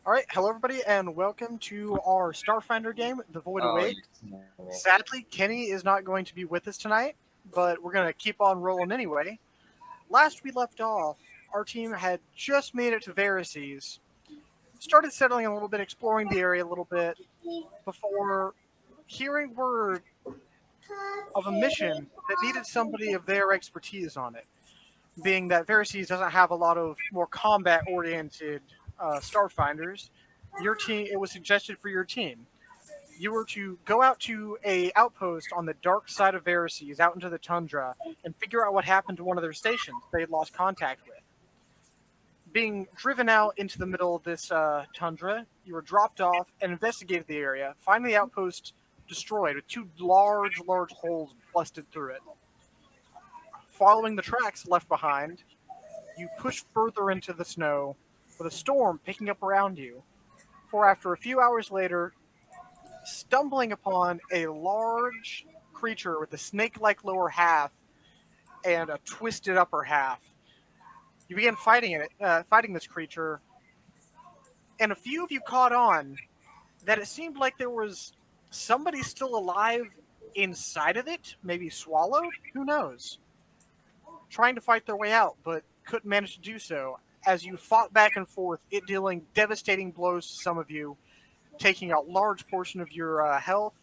All right, hello everybody, and welcome to our Starfinder game, The Void Oh, you Awaits. smell. Sadly, Kenny is not going to be with us tonight, but we're going to keep on rolling anyway. Last we left off, our team had just made it to Varices, started settling a little bit, exploring the area a little bit, before hearing word of a mission that needed somebody of their expertise on it. Being that Varices doesn't have a lot of more combat-oriented Starfinders, your team it was suggested for your team. You were to go out to a outpost on the dark side of Varices, out into the tundra, and figure out what happened to one of their stations they had lost contact with. Being driven out into the middle of this tundra, you were dropped off and investigated the area, finding the outpost destroyed with two large holes busted through it. Following the tracks left behind, you push further into the snow, with a storm picking up around you, for after a few hours later, stumbling upon a large creature with a snake-like lower half and a twisted upper half. You begin fighting this creature, and a few of you caught on that it seemed like there was somebody still alive inside of it, maybe swallowed. Who knows? Trying to fight their way out, but couldn't manage to do so. As you fought back and forth, it dealing devastating blows to some of you, taking out large portion of your health,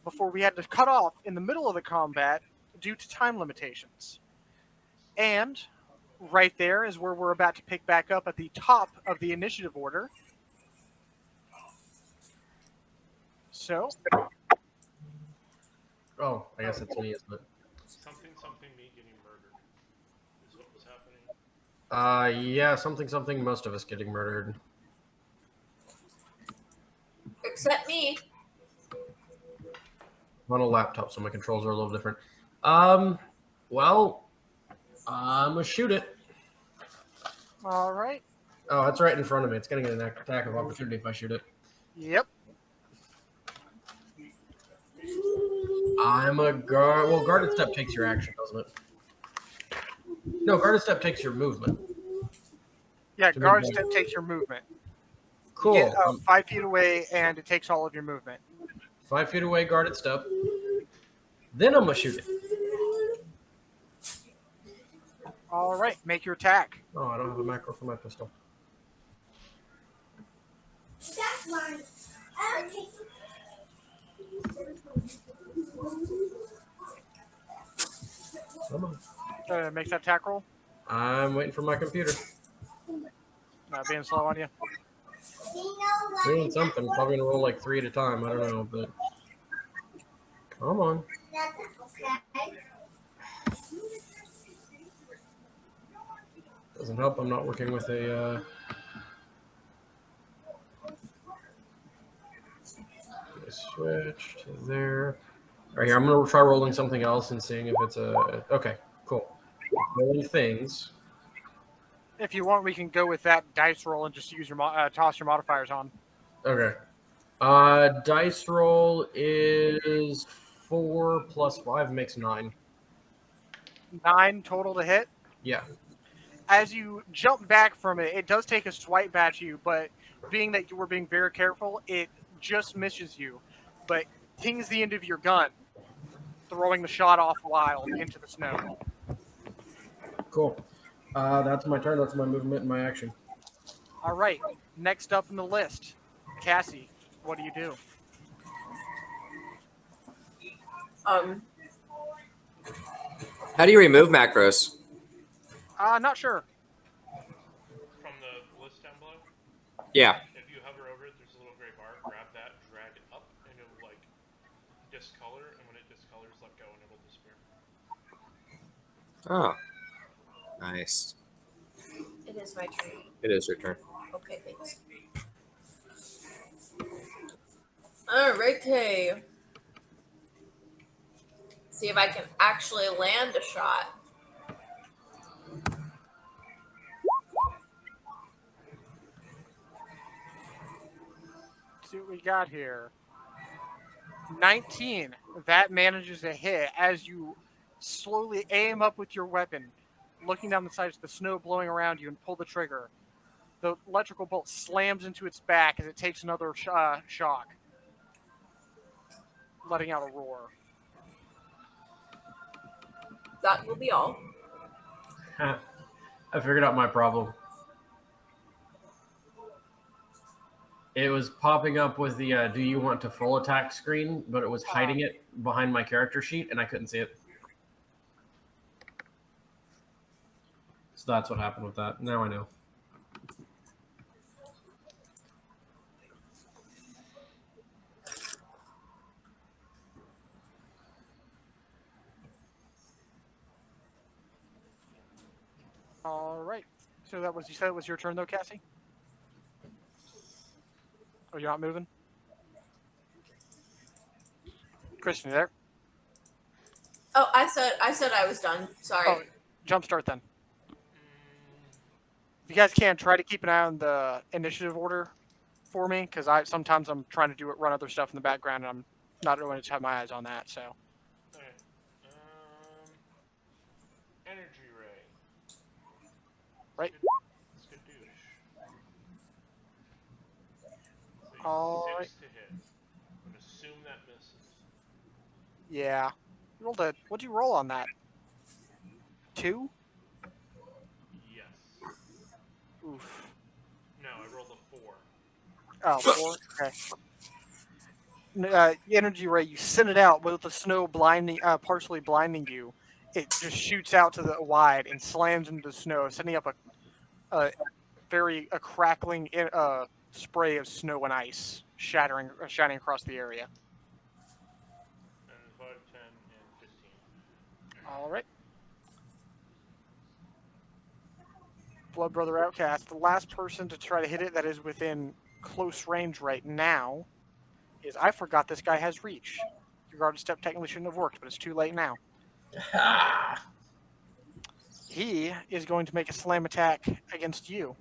before we had to cut off in the middle of the combat due to time limitations. And right there is where we're about to pick back up at the top of the initiative order. So, Oh, I guess it's me, isn't it? Something me getting murdered is what was happening. Yeah, something, most of us getting murdered. Except me. I'm on a laptop, so my controls are a little different. Well, I'm gonna shoot it. all right. Oh, that's right in front of me. It's getting an attack of opportunity if I shoot it. Yep. I'm a guard. Well, guarded step takes your action, doesn't it? No, guarded step takes your movement. Yeah, To guard move step takes your movement. Cool. You get 5 feet away, and it takes all of your movement. 5 feet away, guarded step. Then I'm gonna shoot it. All right, make your attack. Oh, I don't have a macro for my pistol. That's mine. Come on. Make that attack roll. I'm waiting for my computer. Being slow on you. Doing something. Probably gonna roll like 3 at a time. I don't know, but come on. Doesn't help. I'm not working with a. Switch to there. All right, here I'm gonna try rolling something else and seeing if it's a. Okay, cool. Rolling things. If you want, we can go with that dice roll and just use your toss your modifiers on. Okay. Dice roll is 4 plus 5 makes 9. 9 total to hit. Yeah. As you jump back from it, it does take a swipe at you, but being that you were being very careful, it just misses you, but tings the end of your gun, throwing the shot off wild into the snow. Cool. That's my turn. That's my movement and my action. All right, next up in the list, Cassie, what do you do? How do you remove macros? Not sure. From the list down below, Yeah. if you hover over it, there's a little gray bar. Grab that, drag it up, and it will like discolor. And when it discolors, let go, and it'll disappear. Oh. Nice. It is my turn. It is your turn. Okay, thanks. Alrighty. See if I can actually land a shot. See what we got here. 19. That manages to hit as you slowly aim up with your weapon, looking down the sides of the snow blowing around you, and pull the trigger. The electrical bolt slams into its back as it takes another shock, letting out a roar. That will be all. I figured out my problem. It was popping up with the "Do you want to full attack" screen, but it was hiding it behind my character sheet, and I couldn't see it. So that's what happened with that. Now I know. All right. So that was, you said it was your turn though, Cassie? Oh, you're not moving? Kristen, you there? Oh, I said I was done. Sorry. Oh, jumpstart then. If you guys can, try to keep an eye on the initiative order for me, because sometimes I'm trying to run other stuff in the background, and I'm not going to have my eyes on that. So Okay. Energy ray. Right. It's good douche. All 6 right. to hit. I'm gonna assume that misses. yeah, what'd you roll on that? 2? Yes. Oof. No, I rolled a 4. Oh, 4? Okay. Energy ray, you send it out with the snow partially blinding you. It just shoots out to the wide and slams into the snow, sending up a crackling spray of snow and ice, shining across the area. And 5, 10, and 15. All right. Blood Brother Outcast, the last person to try to hit it that is within close range right now is, I forgot this guy has reach. Your guarded step technically shouldn't have worked, but it's too late now. He is going to make a slam attack against you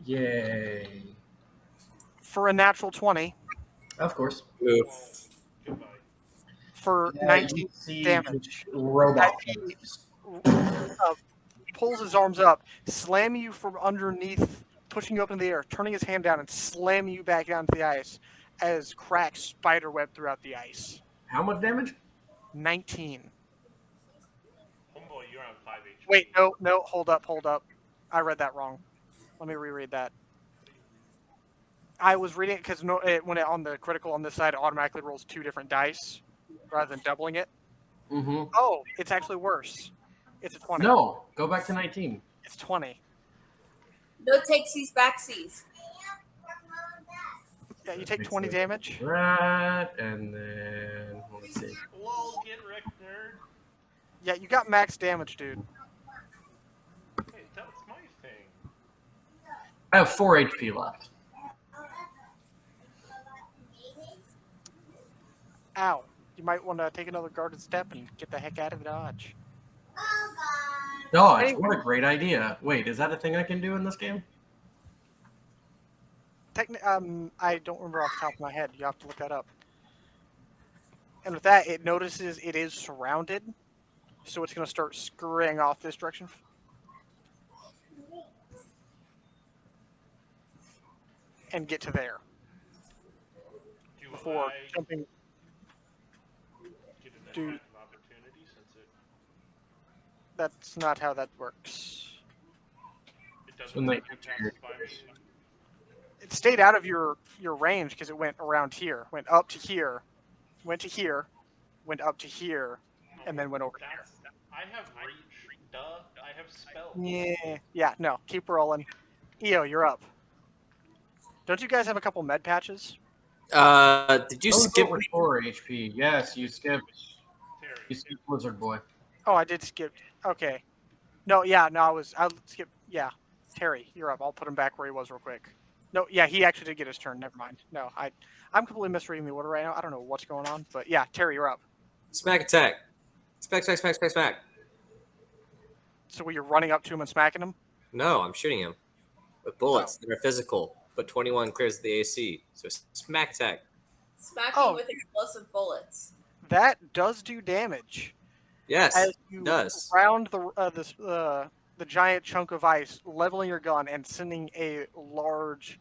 Yay! for a natural 20 Of course. Oof. Goodbye. for Yeah, 19 you see damage. robot. As pulls his arms up, slamming you from underneath, pushing you up in the air, turning his hand down, and slamming you back down to the ice as cracks spiderweb throughout the ice. How much damage? 19. Homeboy, you're on 5 HP. Wait, no, hold up. I read that wrong. Let me reread that. I was reading it because when on the critical on this side, it automatically rolls 2 different dice rather than doubling it. Mm-hmm. Oh, it's actually worse. It's a 20. No, go back to 19. It's 20. No takesies, backsies. Yeah, you take 20 damage. Right, and then let's see. Lol, get wrecked, nerd. Yeah, you got max damage, dude. Hey, that's my thing. I have 4 HP left. Ow. You might want to take another guarded step and get the heck out of Dodge. Dodge, what a great idea. Wait, is that a thing I can do in this game? I don't remember off the top of my head. You have to look that up. And with that, it notices it is surrounded, so it's going to start scurrying off this direction. And get to there Do before I jumping. get an do- attack of opportunity since That's not how that works. it doesn't When they let you pass by me? It stayed out of your range because it went around here, went up to here, went to here, went up to here, and then went over here. I have reach. Duh. I have spell. Yeah, no, keep rolling. EO, you're up. Don't you guys have a couple med patches? Did you Oh, skip? over 4 HP. Yes, you skipped. Terry. You skipped Blizzard Boy. Oh, I did skip. Okay. I'll skip. Yeah, Terry, you're up. I'll put him back where he was real quick. No, yeah, he actually did get his turn. Never mind. No, I'm completely misreading the order right now. I don't know what's going on, but yeah, Terry, you're up. Smack attack. Smack. So you're running up to him and smacking him? No, I'm shooting him with bullets that are physical, but 21 clears the AC. So smack attack. Smacking Oh. with explosive bullets. That does do damage. Yes, As it you does. round the the giant chunk of ice, leveling your gun and sending a large.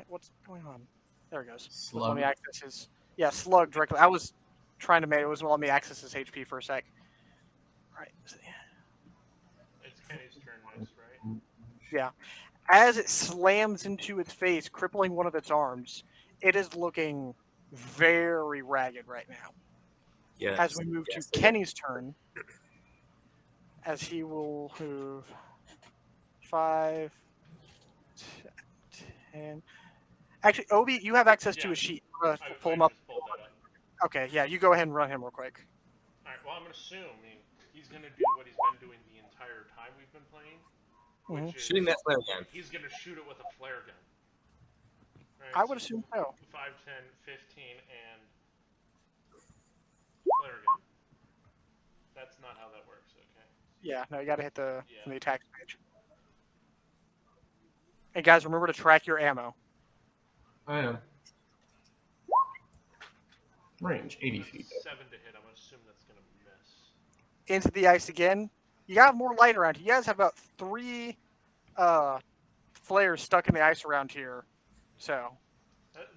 What's going on? There it goes. Let Slug. me access his. Yeah, slug directly. I was trying to make it wasn't let me access his HP for a sec. All right. It's Kenny's turn next, right? Yeah. As it slams into its face, crippling one of its arms, it is looking very ragged right now. Yes. As we move yes, to Kenny's turn, as he will move 5, 10. Actually, Obi, you have access to Yeah. a sheet. I Pull him up. just pulled that up. Okay, yeah, you go ahead and run him real quick. Alright, well, I'm going to assume he's going to do what he's been doing the entire time we've been playing, which is Shooting that flare gun. he's going to shoot it with a flare gun. Right, I would assume so. 5, 10, 15, and flare gun. That's not how that works, okay? Yeah, no, you got to hit the Yeah. from the attack page. And guys, remember to track your ammo. I am. Range 80 feet. 7 to hit. I'm going to assume that's going to miss. Into the ice again. You got more light around. You guys have about 3 flares stuck in the ice around here. So.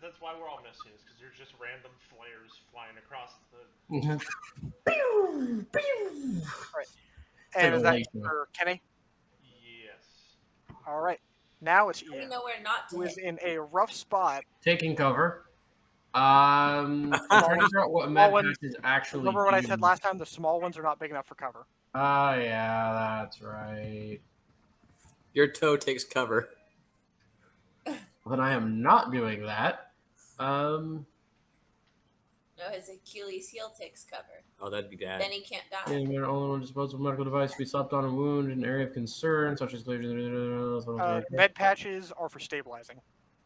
That's why we're all missing, is because there's just random flares flying across the... And is that Ventilation. for Kenny? Yes. All right. Now it's We Ian, know where not to who is hit. in a rough spot. Taking cover. I'm trying to figure out what med ones- patches actually. Remember what I said do. last time? The small ones are not big enough for cover. Ah, yeah, that's right. Your toe takes cover. Then I am not doing that. No, his Achilles heel takes cover. Oh, that'd be bad. Then he can't die. And only one disposable medical device to be slapped on a wound in an area of concern, such as Med patches are for stabilizing.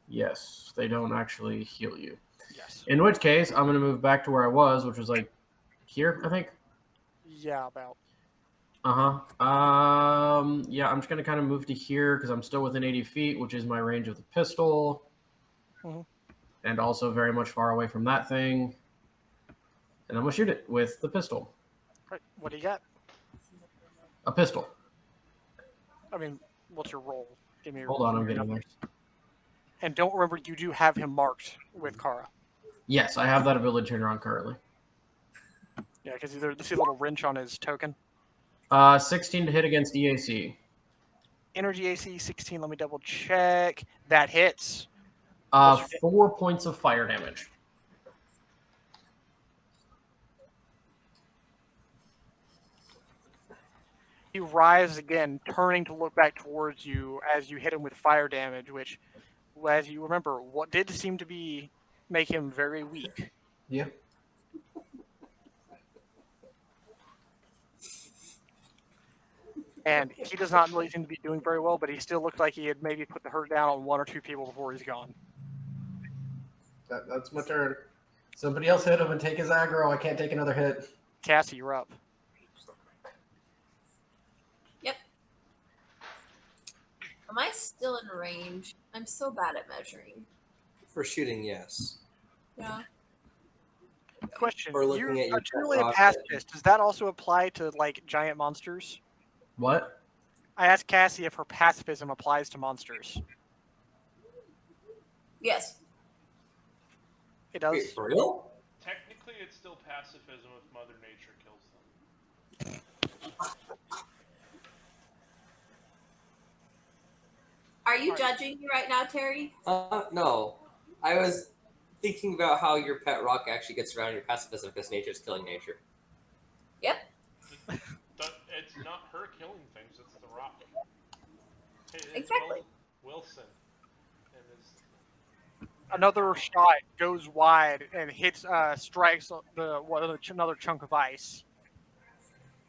yes, they don't actually heal you. Yes. In which case, I'm going to move back to where I was, which was like here, I think. Yeah, about. Yeah, I'm just going to kind of move to here because I'm still within 80 feet, which is my range of the pistol. Mhm. And also very much far away from that thing. And I'm going to shoot it with the pistol. Right. What do you got? A pistol. I mean, what's your roll? Give me your. Hold on, I'm your getting there. numbers. And don't remember, you do have him marked with Kara. Yes, I have that ability turned on currently. Yeah, because you see a little wrench on his token. 16 to hit against EAC. Energy AC 16. Let me double check. That hits. 4 points of fire damage. He rises again, turning to look back towards you as you hit him with fire damage, which, as you remember, what did seem to be make him very weak. Yeah. And he does not really seem to be doing very well, but he still looked like he had maybe put the hurt down on 1 or 2 people before he's gone. That's my turn. Somebody else hit him and take his aggro. I can't take another hit. Cassie, you're up. Yep. Am I still in range? I'm so bad at measuring. For shooting, yes. Yeah. Question: Or looking You're at your generally a rocket. pacifist. Does that also apply to like giant monsters? What? I asked Cassie if her pacifism applies to monsters. Yes. It does. Wait, for real? Technically, it's still pacifism if Mother Nature kills them. Are you judging me right now, Terry? No. I was thinking about how your pet rock actually gets around your pacifism because nature's killing nature. Yep. It's not her killing things, it's the rock. It's Exactly. Wilson. And Another shot goes wide and hits, strikes another chunk of ice.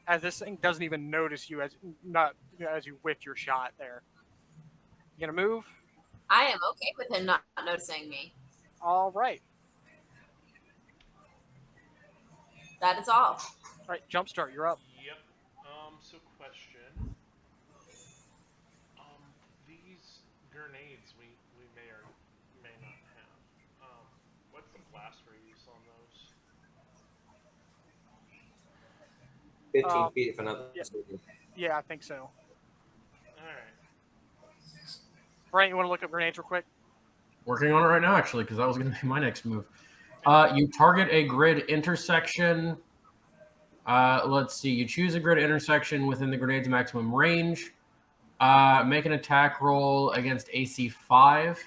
As this thing doesn't even notice you as you whiff your shot there. You gonna move? I am okay with him not noticing me. All right. That is all. All right, Jumpstart, you're up. yep. So question. These grenades we may or may not have. What's the blast radius on those? 15 feet, if I'm not yeah. mistaken. Yeah, I think so. All right. Brian, you want to look up grenades real quick? Working on it right now, actually, because that was going to be my next move. You target a grid intersection. Let's see. You choose a grid intersection within the grenade's maximum range. Make an attack roll against AC 5.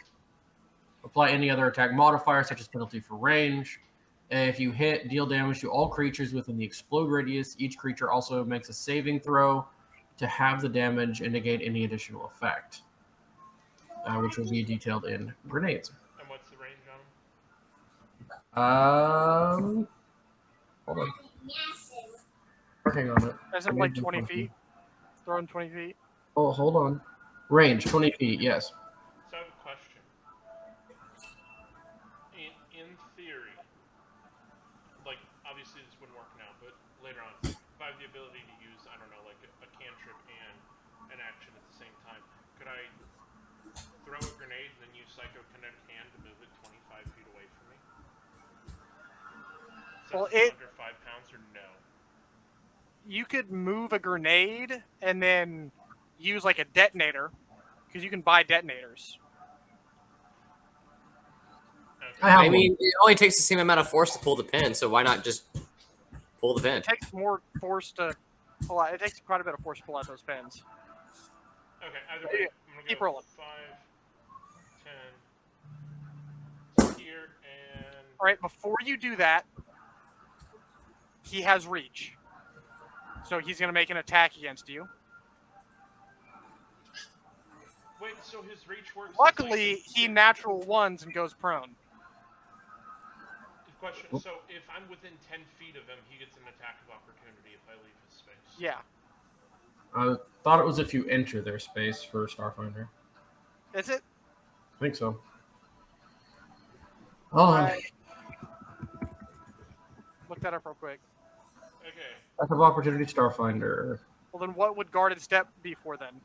Apply any other attack modifier, such as penalty for range. If you hit, deal damage to all creatures within the explode radius. Each creature also makes a saving throw to have the damage and negate any additional effect, which will be detailed in grenades. And what's the range on them? Hold on. Working on it. Isn't it like 20 feet? Throwing 20 feet? Oh, hold on. Range, 20 feet, yes. So I have a question. In theory, like, obviously this wouldn't work now, but later on, if I have the ability to use, I don't know, like a cantrip and an action at the same time, could I throw a grenade and then use Psychokinetic Hand to move it 25 feet away from me? Well, Since it's under 5 pounds, or no? You could move a grenade and then use like a detonator, because you can buy detonators. Okay. I I mean, it only takes the same amount of force to pull the pin, so why not just pull the pin? It takes more force to pull out. It takes quite a bit of force to pull out those pins. Okay, either way, I'm gonna Keep go rolling. 5, 10 here, and All right, before you do that, he has reach. So he's going to make an attack against you. wait. So his reach works. as, Luckily, like, he natural ones and goes prone. Question. So if I'm within 10 feet of him, he gets an attack of opportunity if I leave his space. Yeah. I thought it was if you enter their space for Starfinder. Is it? I think so. Oh, Alright. Look that up real quick. Okay. attack of opportunity, Starfinder. Well, then what would guarded step be for then?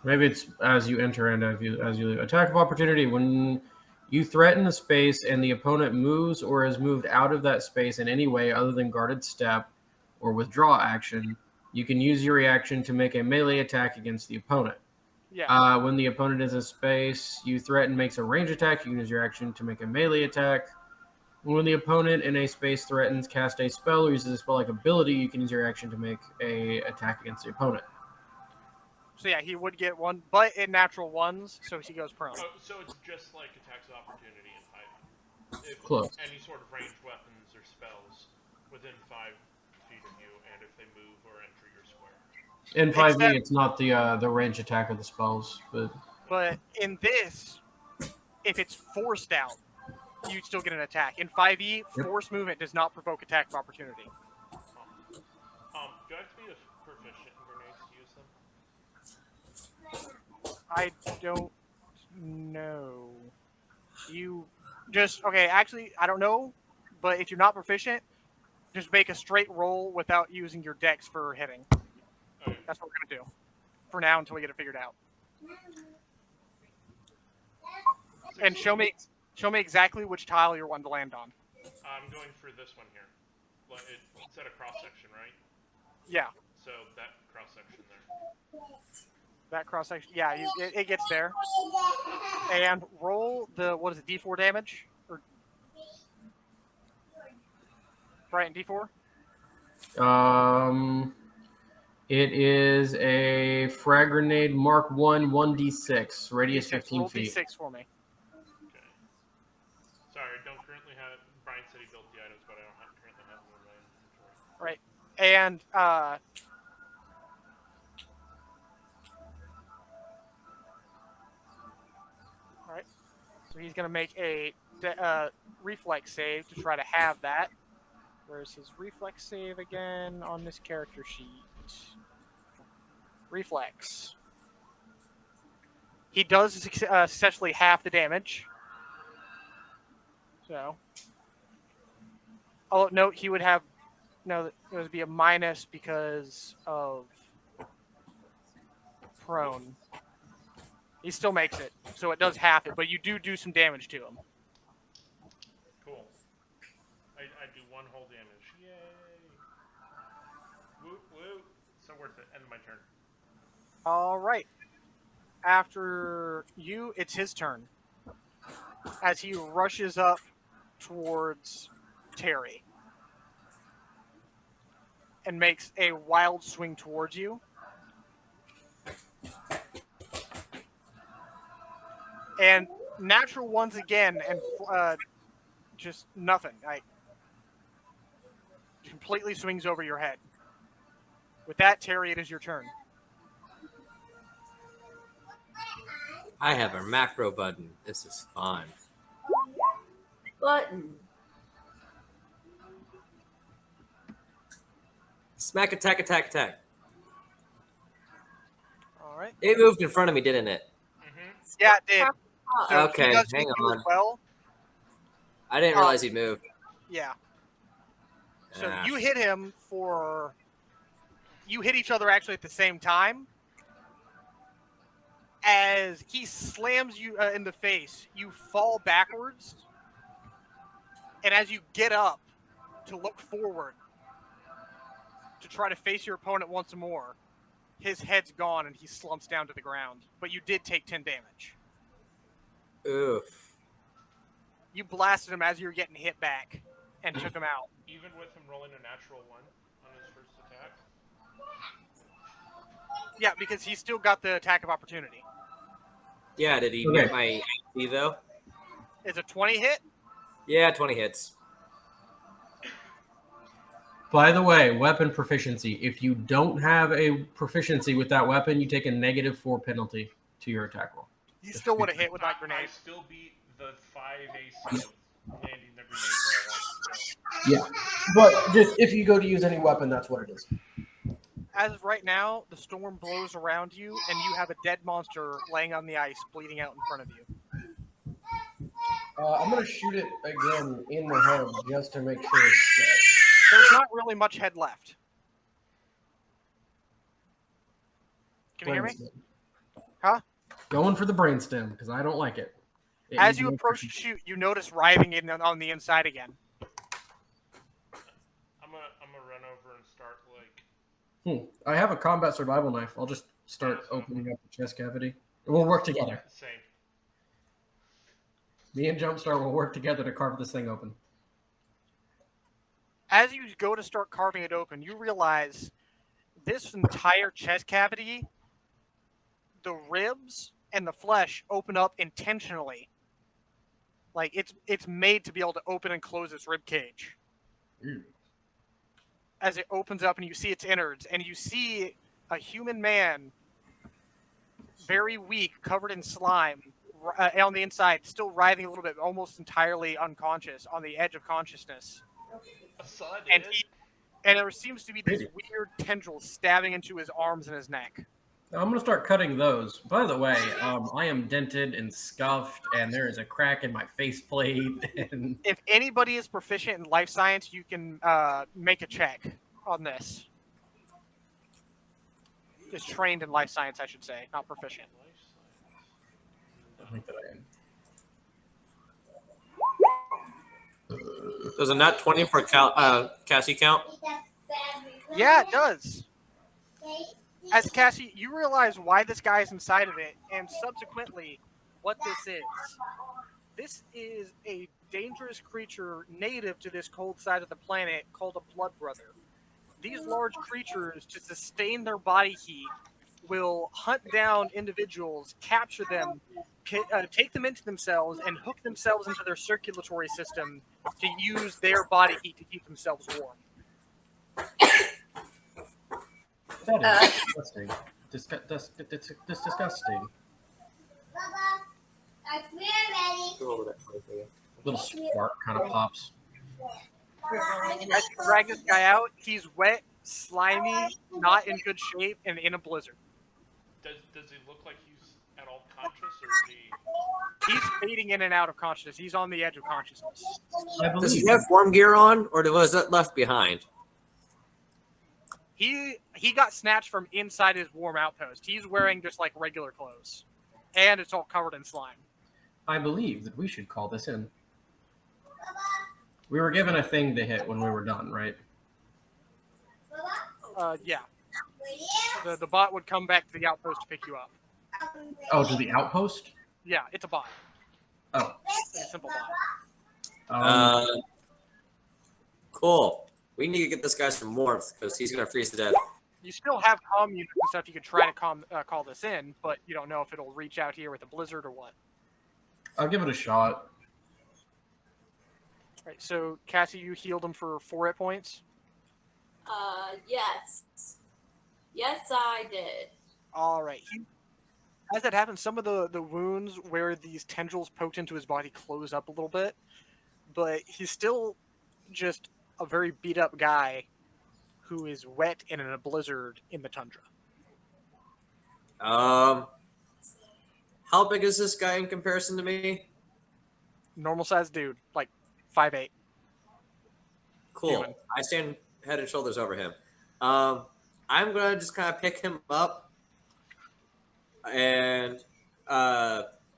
Maybe it's as you enter and as you leave. Attack of opportunity when you threaten the space and the opponent moves or is moved out of that space in any way other than guarded step or withdraw action. You can use your reaction to make a melee attack against the opponent. Yeah. When the opponent is in space, you threaten makes a range attack. You can use your action to make a melee attack. When the opponent in a space threatens, cast a spell or uses a spell-like ability, you can use your action to make a attack against the opponent. So yeah, he would get one, but in natural ones, so he goes prone. Oh, so it's just like attacks of opportunity in 5e. If Close. any sort of ranged weapons or spells within 5 feet of you, and if they move or enter your square. In 5e, Except- it's not the range attack of the spells, but But in this, if it's forced out, you still get an attack. In 5e, Yep. force movement does not provoke attack of opportunity. Do I have to be proficient in grenades to use them? I don't know. You just okay. Actually, I don't know, but if you're not proficient, just make a straight roll without using your dex for hitting. Okay. That's what we're gonna do for now until we get it figured out. And show me exactly which tile you're wanting to land on. I'm going for this one here. It's at a cross section, right? Yeah, So that cross section there. that cross section. Yeah, it gets there. And roll the what is it? D4 damage or Brighton D4. It is a frag grenade Mark 1, 1d6, radius 15 Roll feet. D6 for me. Okay. Sorry, I don't currently have. Brian said he built the items, but I don't currently have them in my inventory. Right. And all right. So he's gonna make a reflex save to try to have that. Where's his reflex save again on this character sheet? Reflex. He does successfully half the damage. So, oh note he would have no. It would be a minus because of prone. He still makes it, so it does half it, but you do some damage to him. Cool. I do 1 whole damage. Yay! Whoop. not worth it. End of my turn. All right. After you, it's his turn. As he rushes up towards Terry and makes a wild swing towards you. And natural ones again, and just nothing. Completely swings over your head. With that, Terry, it is your turn. I have a macro button. This is fun. Button. Smack, attack, attack, attack. All right. It moved in front of me, didn't it? Mm-hmm. Yeah, it did. So Okay, he does hang hit you on. as well. I didn't realize he moved. Yeah. So Ah. you hit him for. You hit each other actually at the same time. As he slams you in the face, you fall backwards. And as you get up to look forward to try to face your opponent once more, his head's gone and he slumps down to the ground. But you did take 10 damage. Oof. You blasted him as you were getting hit back and took him out. Even with him rolling a natural 1 on his first attack. Yeah, because he's still got the attack of opportunity. Yeah, did he Okay. get my AC though? Is a 20 hit? Yeah, 20 hits. By the way, weapon proficiency. If you don't have a proficiency with that weapon, you take a -4 penalty to your attack roll. You still would have hit with that I grenade. still beat the 5 AC of landing the grenade where I want to go. Yeah, but just if you go to use any weapon, that's what it is. As of right now, the storm blows around you, and you have a dead monster laying on the ice, bleeding out in front of you. I'm gonna shoot it again in the head just to make sure it's dead. There's not really much head left. Can you hear me? Brainstem. Huh? Going for the brainstem because I don't like it. As you approach to shoot, you notice writhing in on the inside again. I'm gonna run over and start like I have a combat survival knife. I'll just start opening up the chest cavity. We'll work together. same. Me and Jumpstart will work together to carve this thing open. As you go to start carving it open, you realize this entire chest cavity, the ribs and the flesh open up intentionally. Like it's made to be able to open and close its rib cage. As it opens up and you see its innards, and you see a human man, very weak, covered in slime, on the inside, still writhing a little bit, almost entirely unconscious, on the edge of consciousness. I saw it. And there seems to be this weird tendril stabbing into his arms and his neck. Now I'm going to start cutting those. By the way, I am dented and scuffed, and there is a crack in my faceplate. And If anybody is proficient in life science, you can make a check on this. Is trained in life science, I should say, not proficient. I think that I am. Does a nat 20 for Cassie count? Yeah, it does. As Cassie, you realize why this guy is inside of it, and subsequently what this is. This is a dangerous creature native to this cold side of the planet called a blood brother. These large creatures, to sustain their body heat, will hunt down individuals, capture them, take them into themselves, and hook themselves into their circulatory system to use their body heat to keep themselves warm. That is disgusting. That's disgusting. Go over that 20 for you. Little spark kind of pops. As you drag this guy out, he's wet, slimy, not in good shape, and in a blizzard. Does he look like he's at all conscious, or is he? He's fading in and out of consciousness. He's on the edge of consciousness. I Does believe he have form gear on, or was that left behind? He got snatched from inside his warm outpost. He's wearing just like regular clothes, and it's all covered in slime. I believe that we should call this in. We were given a thing to hit when we were done, right? Yeah. The bot would come back to the outpost to pick you up. Oh, to the outpost? Yeah, it's a bot. Oh. It's a simple bot. Cool. We need to get this guy some warmth because he's gonna freeze to death. You still have comm units and stuff. You could try to call this in, but you don't know if it'll reach out here with a blizzard or what. I'll give it a shot. Right. So Cassie, you healed him for 4 hit points. Yes. Yes, I did. All right. As that happens, some of the wounds where these tendrils poked into his body close up a little bit, but he's still just a very beat up guy who is wet and in a blizzard in the tundra. How big is this guy in comparison to me? Normal sized dude, like 5'8". Cool. Human. I stand head and shoulders over him. I'm gonna just kind of pick him up, and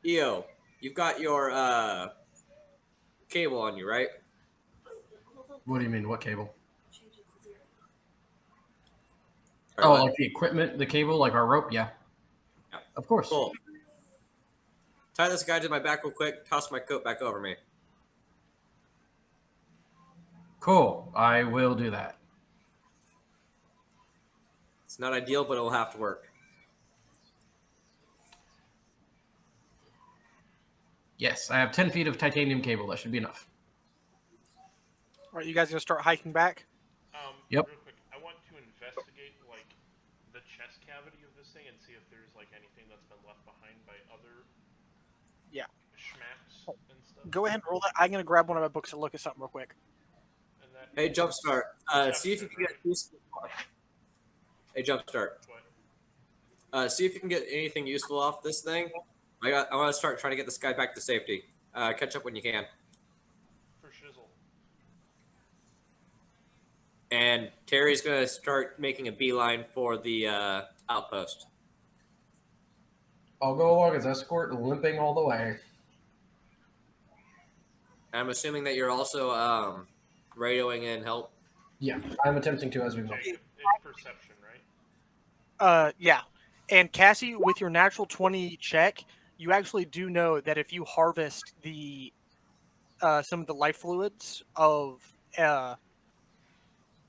Eo, you've got your cable on you, right? What do you mean? What cable? Or Oh, what? like the equipment, the cable, like our rope? Yeah. Yeah. Of course. Cool. Tie this guy to my back real quick. Toss my coat back over me. Cool. I will do that. It's not ideal, but it'll have to work. Yes, I have 10 feet of titanium cable. That should be enough. All right, you guys gonna start hiking back? Yep. Real quick, I want to investigate like the chest cavity of this thing and see if there's like anything that's been left behind by other schmacks and stuff. Go ahead and roll that. I'm gonna grab one of my books and look at something real quick. And that Hey, Jumpstart. See if you can get useful. Hey, Jumpstart. What? See if you can get anything useful off this thing. I want to start trying to get this guy back to safety. Catch up when you can. For shizzle. And Terry's going to start making a beeline for the outpost. I'll go along as escort, limping all the way. I'm assuming that you're also radioing in help. Yeah, I'm attempting to as we move. Jacob, it's perception, right? Yeah. And Cassie, with your natural 20 check, you actually do know that if you harvest the some of the life fluids of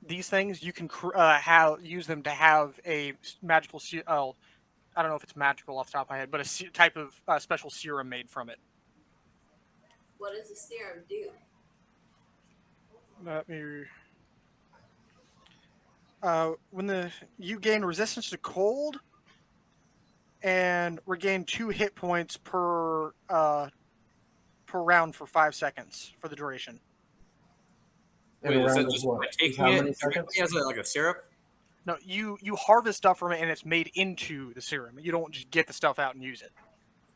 these things, you can use them to have a magical. I don't know if it's magical off the top of my head, but a type of special serum made from it. What does the serum do? Let me. When you gain resistance to cold, and regain 2 hit points per round for 5 seconds for the duration. And Wait, is around that is just what? by Is taking how it? many seconds? He has like a syrup? No, you harvest stuff from it, and it's made into the serum. You don't just get the stuff out and use it.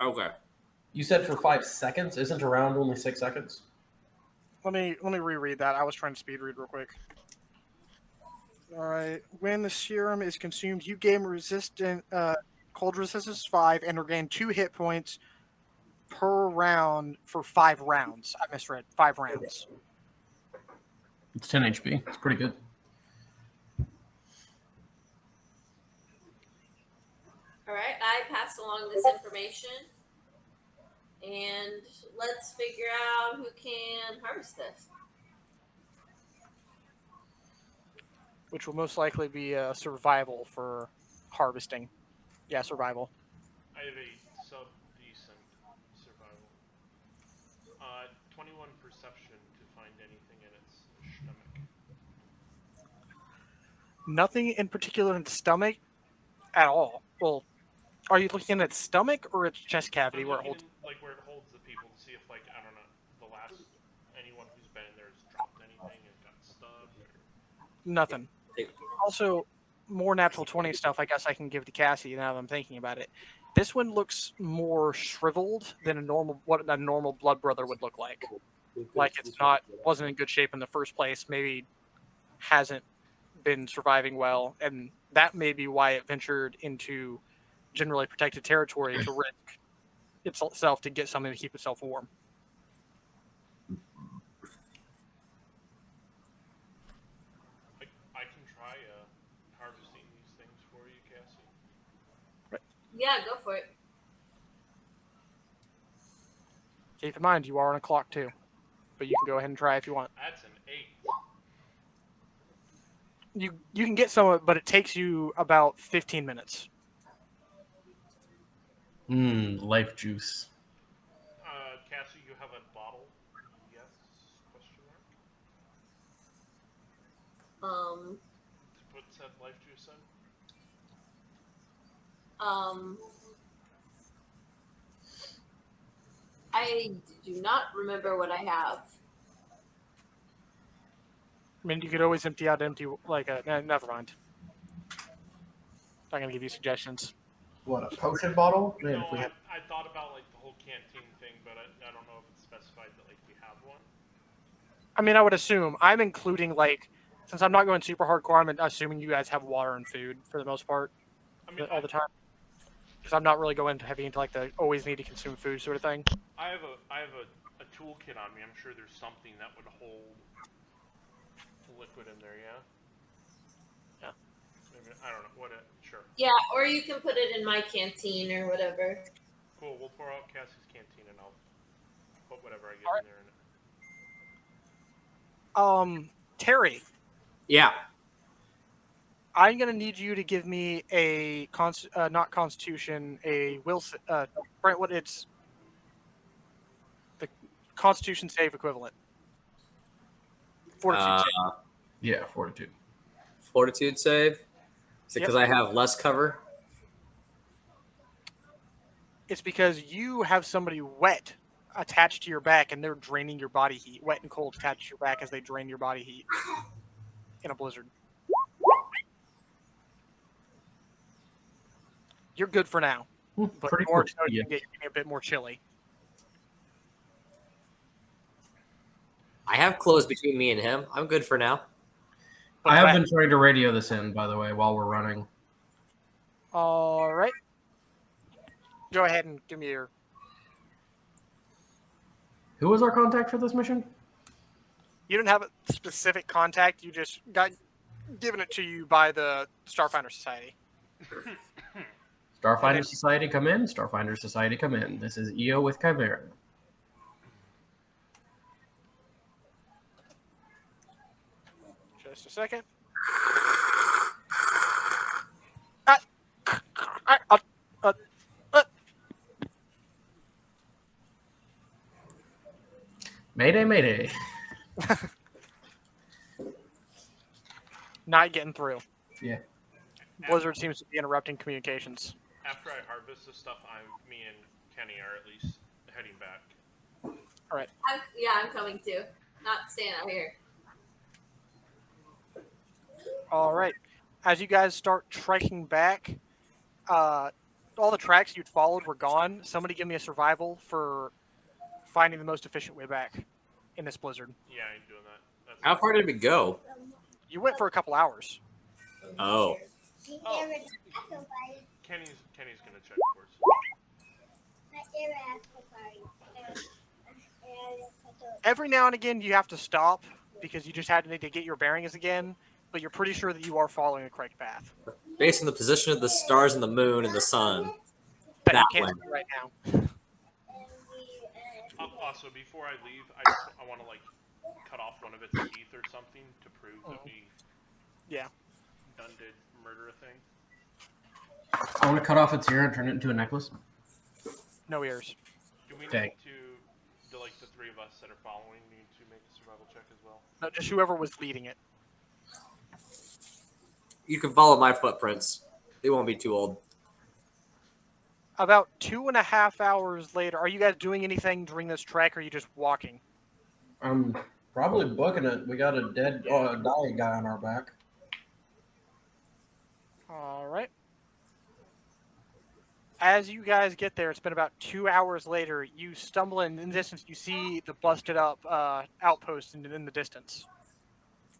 Okay. You said for 5 seconds? Isn't around only 6 seconds? Let me reread that. I was trying to speed read real quick. All right. When the serum is consumed, you gain cold resistance 5 and regain 2 hit points per round for 5 rounds. I misread. 5 rounds. It's 10 HP. It's pretty good. All right, I pass along this information, and let's figure out who can harvest this. Which will most likely be survival for harvesting. Yeah, survival. I have a sub-decent survival. 21 perception to find anything in its stomach. Nothing in particular in the stomach at all. Well, are you looking at its stomach or its chest cavity I'm where it looking holds? in, like where it holds the people to see if like I don't know the last anyone who's been in there has dropped anything and got stuck. Or... Nothing. Hey. Also, more natural 20 stuff I guess I can give to Cassie now that I'm thinking about it. This one looks more shriveled than what a normal blood brother would look like. Like it's wasn't in good shape in the first place, maybe hasn't been surviving well, and that may be why it ventured into generally protected territory to risk itself to get something to keep itself warm. I can try harvesting these things for you, Cassie. Yeah, go for it. Keep in mind, you are on a clock too, but you can go ahead and try if you want. That's an 8. You can get some of it, but it takes you about 15 minutes. Life juice. Cassie, you have a bottle? Yes? Question mark. Um, To put said life juice in? I do not remember what I have. I mean, you could always empty out never mind. Not gonna give you suggestions. What, a potion bottle? Man, No, if we had... I thought about like the whole canteen thing, but I don't know if it's specified that like we have one. I mean, I would assume I'm including since I'm not going super hardcore, I'm assuming you guys have water and food for the most part I mean, all the time. Because I'm not really going heavy into like the always need to consume food sort of thing. I have a toolkit on me. I'm sure there's something that would hold liquid in there. Yeah. Yeah. Maybe, I don't know. Sure. Yeah, or you can put it in my canteen or whatever. Cool. We'll pour out Cassie's canteen and I'll put whatever I get All right. in there. Terry, Yeah. I'm gonna need you to give me a not Constitution, a will. Brent, what it's the Constitution save equivalent. Fortitude save. Yeah, fortitude. Fortitude save. Is it Yep. because I have less cover? It's because you have somebody wet attached to your back, and they're draining your body heat. Wet and cold attached to your back as they drain your body heat in a blizzard. You're good for now, but Pretty more cool. you get a bit more chilly. I have clothes between me and him. I'm good for now. But I have wet. been trying to radio this in, by the way, while we're running. All right. Go ahead and give me your. Who was our contact for this mission? You didn't have a specific contact. You just got given it to you by the Starfinder Society. Starfinder Society, come in. Starfinder Society, come in. This is EO with Chimera. Just a second. Mayday, mayday. Not getting through. Yeah. Blizzard seems to be interrupting communications. After I harvest this stuff, me and Kenny are at least heading back. I'm coming too. Not staying out here. All right. As you guys start trekking back, all the tracks you'd followed were gone. Somebody give me a survival for finding the most efficient way back in this blizzard. Yeah, I ain't doing that. That's How far did we go? You went for a couple hours. Oh. Kenny's gonna check for us. Every now and again, you have to stop because you just had to get your bearings again, but you're pretty sure that you are following the correct path. Based on the position of the stars and the moon and the sun. That you That can't way. see right now. Also, before I leave, I want to like cut off one of its teeth or something to prove that we Yeah. done did murder a thing. I want to cut off its ear and turn it into a necklace. No ears. Do we Dang. need to like the three of us that are following need to make a survival check as well? No, just whoever was leading it. You can follow my footprints. They won't be too old. About 2.5 hours later, are you guys doing anything during this trek, or are you just walking? I'm probably booking it. We got a dead, dying guy on our back. All right. As you guys get there, it's been about 2 hours later. You stumble in the distance. You see the busted up outpost in the distance.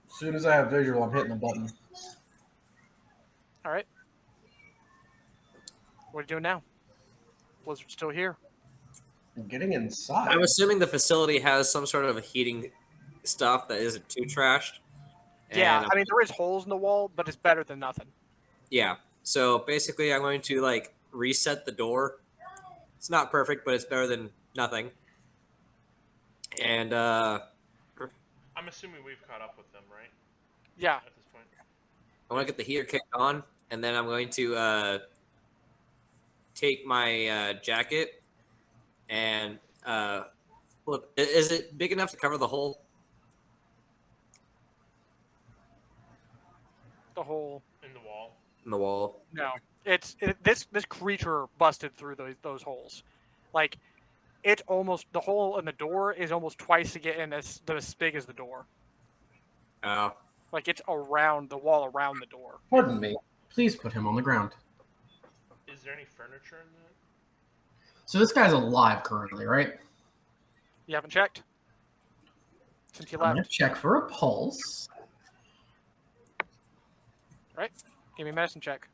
As soon as I have visual, I'm hitting the button. All right. What are you doing now? Blizzard's still here. I'm getting inside. I'm assuming the facility has some sort of heating stuff that isn't too trashed. Yeah, And, I mean, there is holes in the wall, but it's better than nothing. yeah. So basically, I'm going to like reset the door. It's not perfect, but it's better than nothing. And I'm assuming we've caught up with them, right? Yeah. At this point. I want to get the heater kicked on, and then I'm going to take my jacket and flip. Is it big enough to cover the hole? The whole In the wall. In the wall. no. This creature busted through those holes. Like it's almost the hole in the door is almost twice again as big as the door. Oh, Like it's around the wall around the door. Pardon me. Please put him on the ground. Is there any furniture in that? So this guy's alive currently, right? You haven't checked since you I'm left. gonna check for a pulse. Right? Give me a medicine check.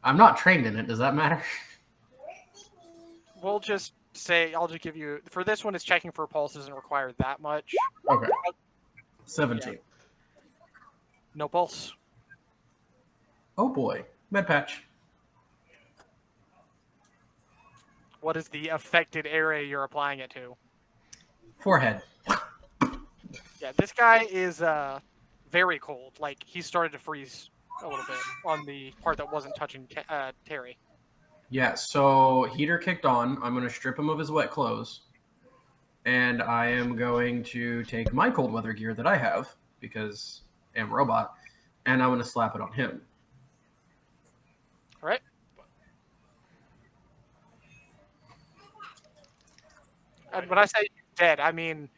I'm not trained in it. Does that matter? We'll just say I'll just give you for this one. It's checking for a pulse doesn't require that much. Okay. 17. No pulse. Oh boy. Med patch. What is the affected area you're applying it to? Forehead. Yeah, this guy is very cold. Like he started to freeze a little bit on the part that wasn't touching Terry. Yeah, so heater kicked on. I'm going to strip him of his wet clothes. And I am going to take my cold weather gear that I have, because I'm a robot, and I'm going to slap it on him. All right. And when I say dead, I mean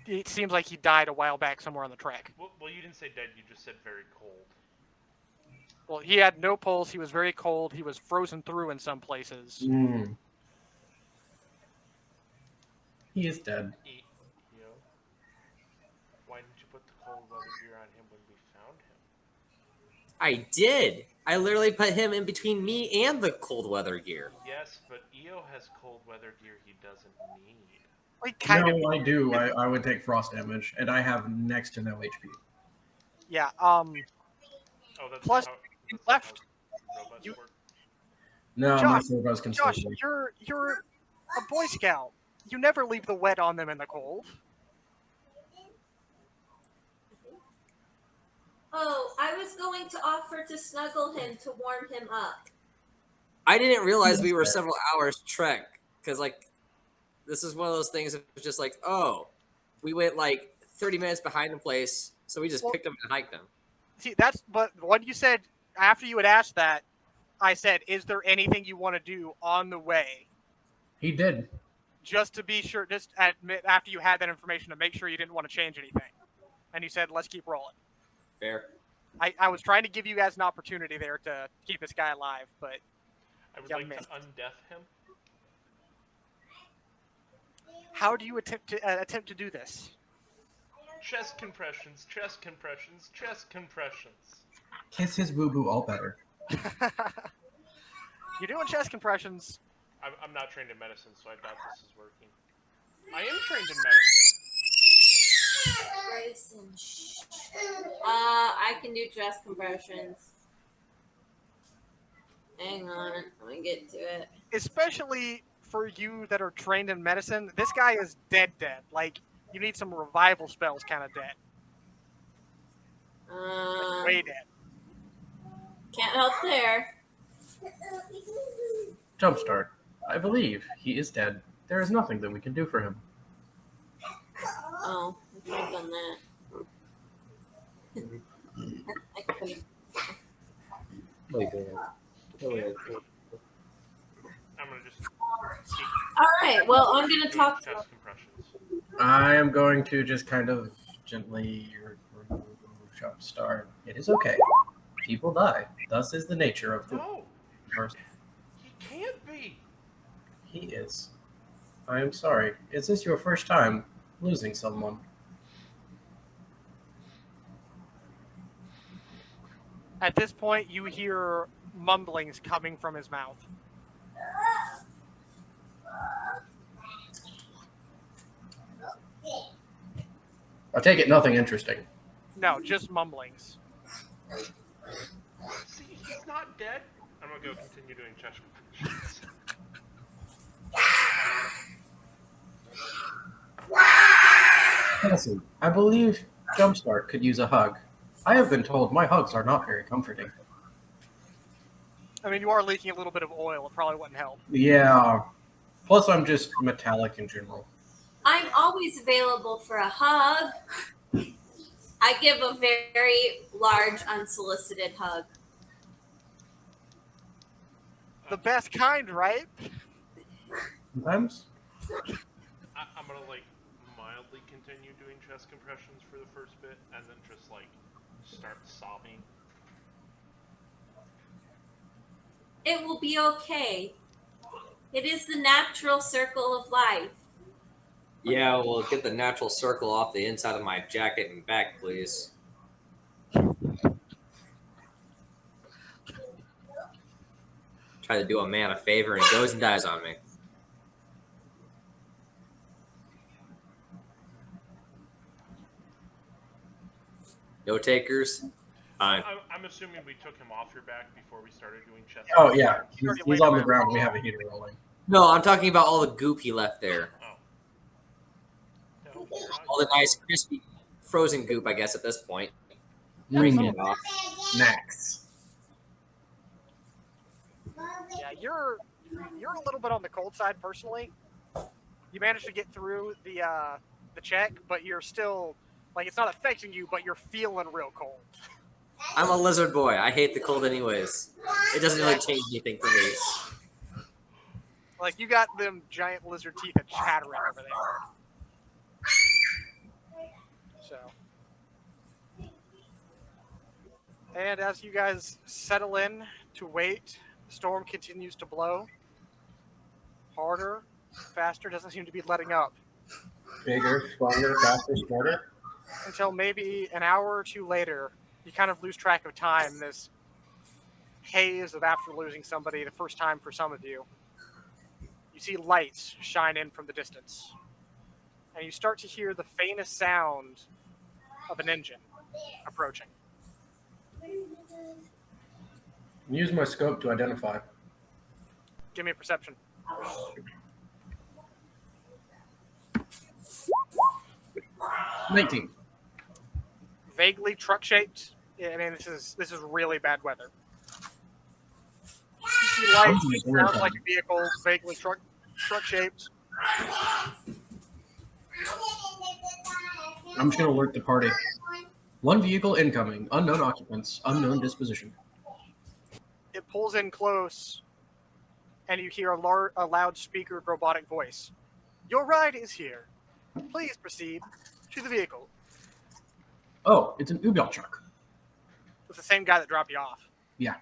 it seems like he died a while back somewhere on the track. Well, you didn't say dead. You just said very cold. Well, he had no pulse. He was very cold. He was frozen through in some places. He is dead. Yo. Why didn't you put the cold weather gear on him when we found him? I did. I literally put him in between me and the cold weather gear. Yes, but EO has cold weather gear he doesn't need. Like kind of. No, I do. I would take frost damage, and I have next to no HP. Yeah. Oh, that's Plus, not how, you that's not left. how robots you- work. No, Josh, my servos can still Josh, sleep. you're a Boy Scout. You never leave the wet on them in the cold. Oh, I was going to offer to snuggle him to warm him up. I didn't realize we were several hours trek because this is one of those things that was just like, oh, we went 30 minutes behind the place, so we just picked them and hiked them. See, that's but when you said after you had asked that, I said, "Is there anything you want to do on the way?" He did. Just to be sure, just admit after you had that information to make sure you didn't want to change anything. And you said, "Let's keep rolling." Fair. I was trying to give you guys an opportunity there to keep this guy alive, but I would Yeah, like missed. to undeath him. how do you attempt to do this? Chest compressions, chest compressions, chest compressions. Kiss his boo-boo all better. You're doing chest compressions. I'm not trained in medicine, so I doubt this is working. I am trained in medicine. Grayson, shh. I can do chest compressions. Hang on, let me get to it. Especially for you that are trained in medicine, this guy is dead. Like, you need some revival spells kind of dead. Way dead. Can't help there. Jumpstart. I believe he is dead. There is nothing that we can do for him. Oh, I could have done that. I couldn't. I'm gonna just keep All right, well, I'm gonna doing talk. chest compressions. I am going to just kind of gently remove Jumpstart. It is okay. People die. Thus is the nature of the No, person. he can't be. He is. I am sorry. Is this your first time losing someone? At this point, you hear mumblings coming from his mouth. I take it nothing interesting. No, just mumblings. See, he's not dead. I'm gonna go continue doing chest compressions. sheets. Listen, I believe Jumpstart could use a hug. I have been told my hugs are not very comforting. I mean, you are leaking a little bit of oil. It probably wouldn't help. Yeah. Plus, I'm just metallic in general. I'm always available for a hug. I give a very large, unsolicited hug. The best kind, right? Sometimes. I'm gonna like mildly continue doing chest compressions for the first bit, and then just like start sobbing. It will be okay. It is the natural circle of life. Yeah, well, get the natural circle off the inside of my jacket and back, please. Try to do a man a favor and he goes and dies on me. No takers? Fine. I'm assuming we took him off your back before we started doing chest. Oh, yeah. He's already He's laid on the around. ground. We have a heater rolling. No, I'm talking about all the goop he left there. Oh. All the nice, crispy, frozen goop, I guess, at this point. Bring Bring it it off. Max. Yeah, you're a little bit on the cold side personally. You managed to get through the check, but you're still like it's not affecting you, but you're feeling real cold. I'm a lizard boy. I hate the cold anyways. It doesn't really change anything for me. Like you got them giant lizard teeth that chattering over there. So, and as you guys settle in to wait, the storm continues to blow harder, faster. Doesn't seem to be letting up Bigger, stronger, faster, smarter. until maybe an hour or two later. You kind of lose track of time in this haze of after losing somebody the first time for some of you. You see lights shine in from the distance, and you start to hear the faintest sound of an engine approaching. Use my scope to identify. Give me a perception. 19. Vaguely truck-shaped. Yeah, I mean, this is really bad weather. You see lights. It sounds like a vehicle, vaguely truck-shaped. I'm just going to alert the party. One vehicle incoming. Unknown occupants. Unknown disposition. It pulls in close, and you hear a loud-speakered robotic voice. Your ride is here. Please proceed to the vehicle. Oh, it's an Ubel truck. It's the same guy that dropped you off. Yeah.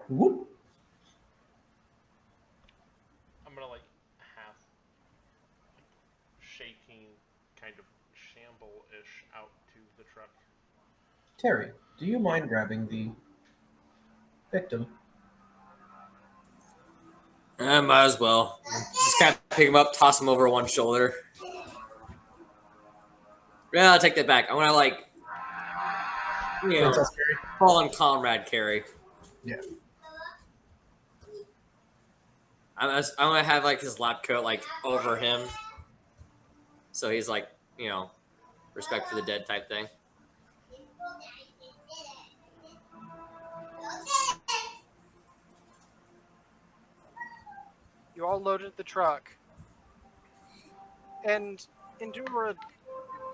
Whoop. I'm gonna like half shaking, kind of shamble-ish out to the truck. Terry, do you mind grabbing the victim? I might as well. Just kind of pick him up, toss him over one shoulder. Yeah, I'll take that back. I want to, like, you know, Princess Terry? fallen comrade carry. Yeah. I want to have, like, his lab coat, like, over him. So he's, like, you know, respect for the dead type thing. You all loaded the truck and endure a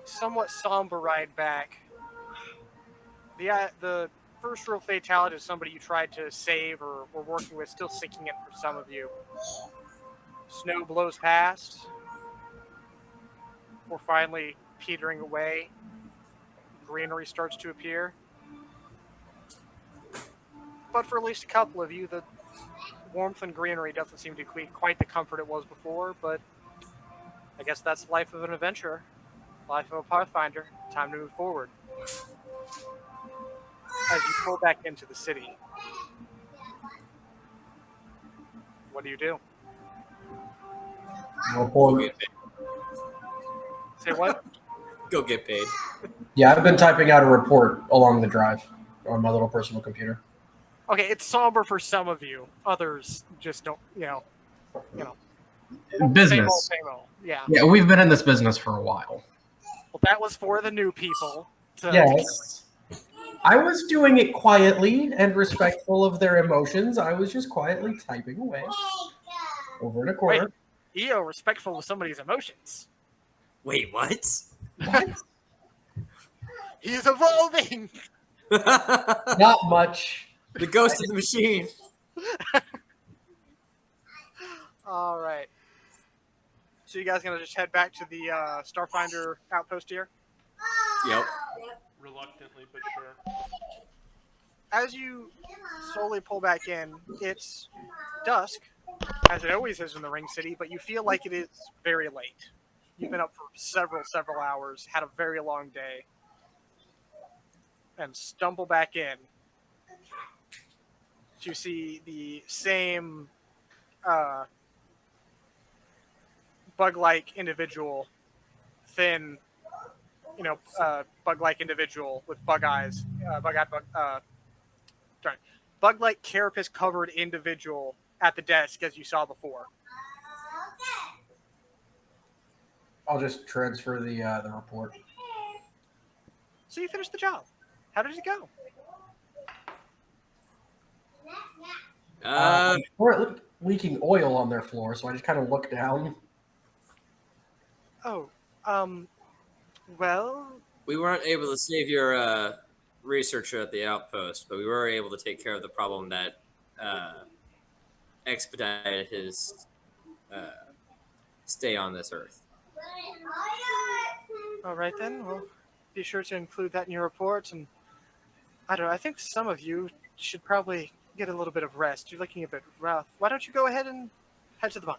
somewhat somber ride back. The first real fatality of somebody you tried to save or were working with still sinking in for some of you. Snow blows past before finally petering away. Greenery starts to appear. But for at least a couple of you, the warmth and greenery doesn't seem to be quite the comfort it was before, but I guess that's the life of an adventurer, life of a pathfinder. Time to move forward. As you pull back into the city, what do? Go get paid. Say what? Go get paid. Yeah, I've been typing out a report along the drive. on my little personal computer. Okay, it's somber for some of you. Others just don't. Business. Same old, same old. Yeah. Yeah, we've been in this business for a while. Well, that was for the new people. Yes. I was doing it quietly and respectful of their emotions. I was just quietly typing away. Over in a corner. EO respectful of somebody's emotions. Wait, what? What? He's evolving. The Not much. ghost of the machine. All right. So you guys gonna just head back to the Starfinder outpost here? Yep. Reluctantly, but sure. As you slowly pull back in, it's dusk, as it always is in the Ring City, but you feel like it is very late. You've been up for several hours, had a very long day, and stumble back in to see the same bug-like individual, thin, bug-like individual with bug eyes, bug-like carapace-covered individual at the desk as you saw before. I'll just transfer the report. So you finished the job. How did it go? We're leaking oil on their floor, so I just kind of look down. Oh, well, We weren't able to save your researcher at the outpost, but we were able to take care of the problem that expedited his stay on this earth. all right then. Well, be sure to include that in your report. And I don't know. I think some of you should probably get a little bit of rest. You're looking a bit rough. Why don't you go ahead and head to the bus?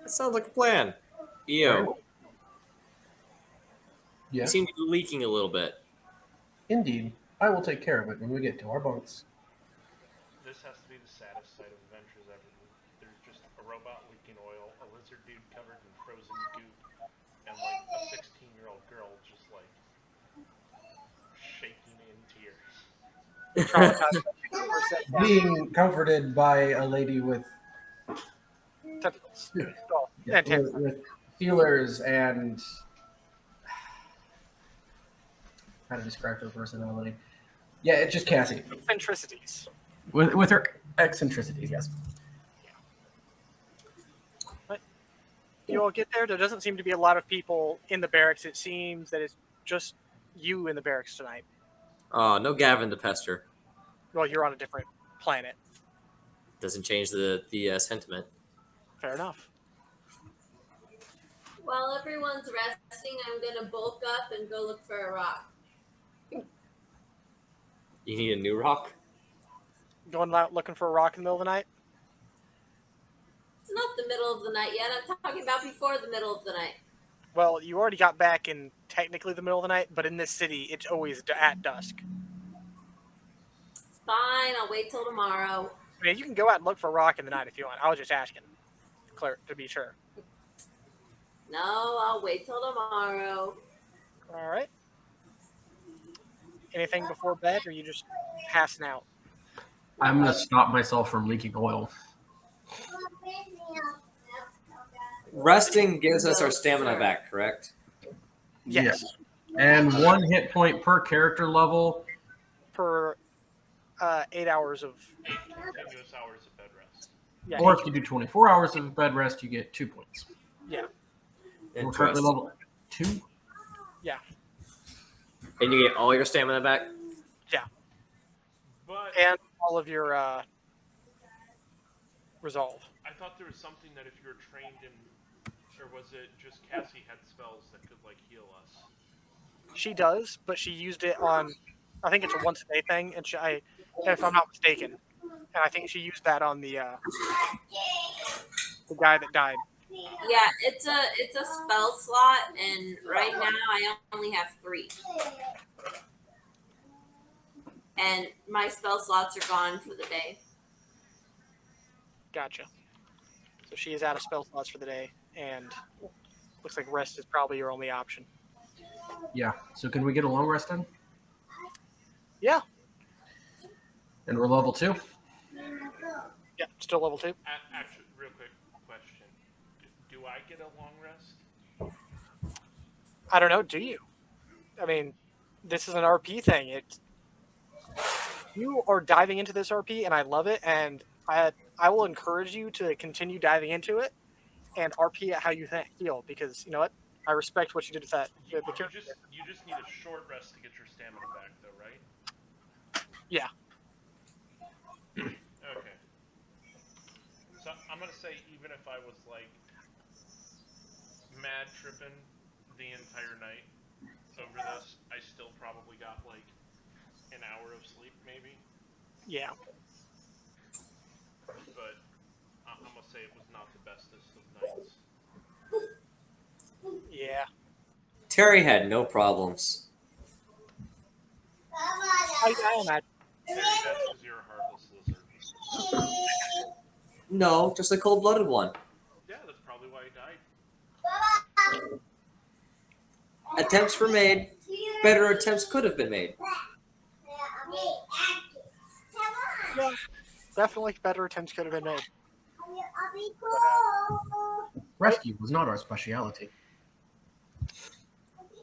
That sounds like a plan. EO, you Yes, seem to be leaking a little bit. indeed. I will take care of it when we get to our bunks. This has to be the saddest sight of adventures ever. There's just a robot leaking oil, a lizard dude covered in frozen goop, and like a 16-year-old girl just like shaking in tears. Traumatized. Being comforted by a lady with Tentacles. Oh, and tentacles. with feelers and how to describe her personality. Yeah, it's just Cassie. Eccentricities. With her eccentricities, yes. You all get there. There doesn't seem to be a lot of people in the barracks. It seems that it's just you in the barracks tonight. Oh, no Gavin the Pester. Well, you're on a different planet. Doesn't change the sentiment. Fair enough. While everyone's resting, I'm gonna bulk up and go look for a rock. You need a new rock? Going out looking for a rock in the middle of the night? It's not the middle of the night yet. I'm talking about before the middle of the night. Well, you already got back in technically the middle of the night, but in this city, it's always at dusk. It's fine. I'll wait till tomorrow. I mean, you can go out and look for a rock in the night if you want. I was just asking, to be sure. No, I'll wait till tomorrow. All right. Anything before bed, or are you just passing out? I'm gonna stop myself from leaking oil. Resting gives us our stamina back, correct? Yes. And 1 hit point per character level. Per 8 hours of. Continuous hours of bed rest. Yeah. Or if you do 24 hours of bed rest, you get 2 points. Yeah. We're currently level 2. Yeah. And you get all your stamina back? But And all of your resolve. I thought there was something that if you were trained in, or was it just Cassie had spells that could like heal us? She does, but she used it on. I think it's a once a day thing, and if I'm not mistaken, and I think she used that on the guy that died. Yeah, it's a spell slot, and right now I only have 3. And my spell slots are gone for the day. Gotcha. So she is out of spell slots for the day, and looks like rest is probably your only option. Yeah. So can we get a long rest in? Yeah. And we're level 2. Yeah. Still level 2. Actually, real quick question: Do I get a long rest? I don't know. Do you? I mean, this is an RP thing. You are diving into this RP, and I love it. And I will encourage you to continue diving into it and RP it how you feel, because you know what, I respect what you did with that. You, The character. you just need a short rest to get your stamina back, though, right? Yeah. Okay. So I'm gonna say, even if I was like mad tripping the entire night over this, I still probably got like an hour of sleep, maybe. Yeah. But I'm gonna say it was not the bestest of nights. Yeah. Terry had no problems. I imagine. Maybe that's because you're a heartless lizard. No, just a cold-blooded one. Yeah, that's probably why he died. Attempts were made. Better attempts could have been made. Yeah. Definitely better attempts could have been made. Rescue was not our speciality.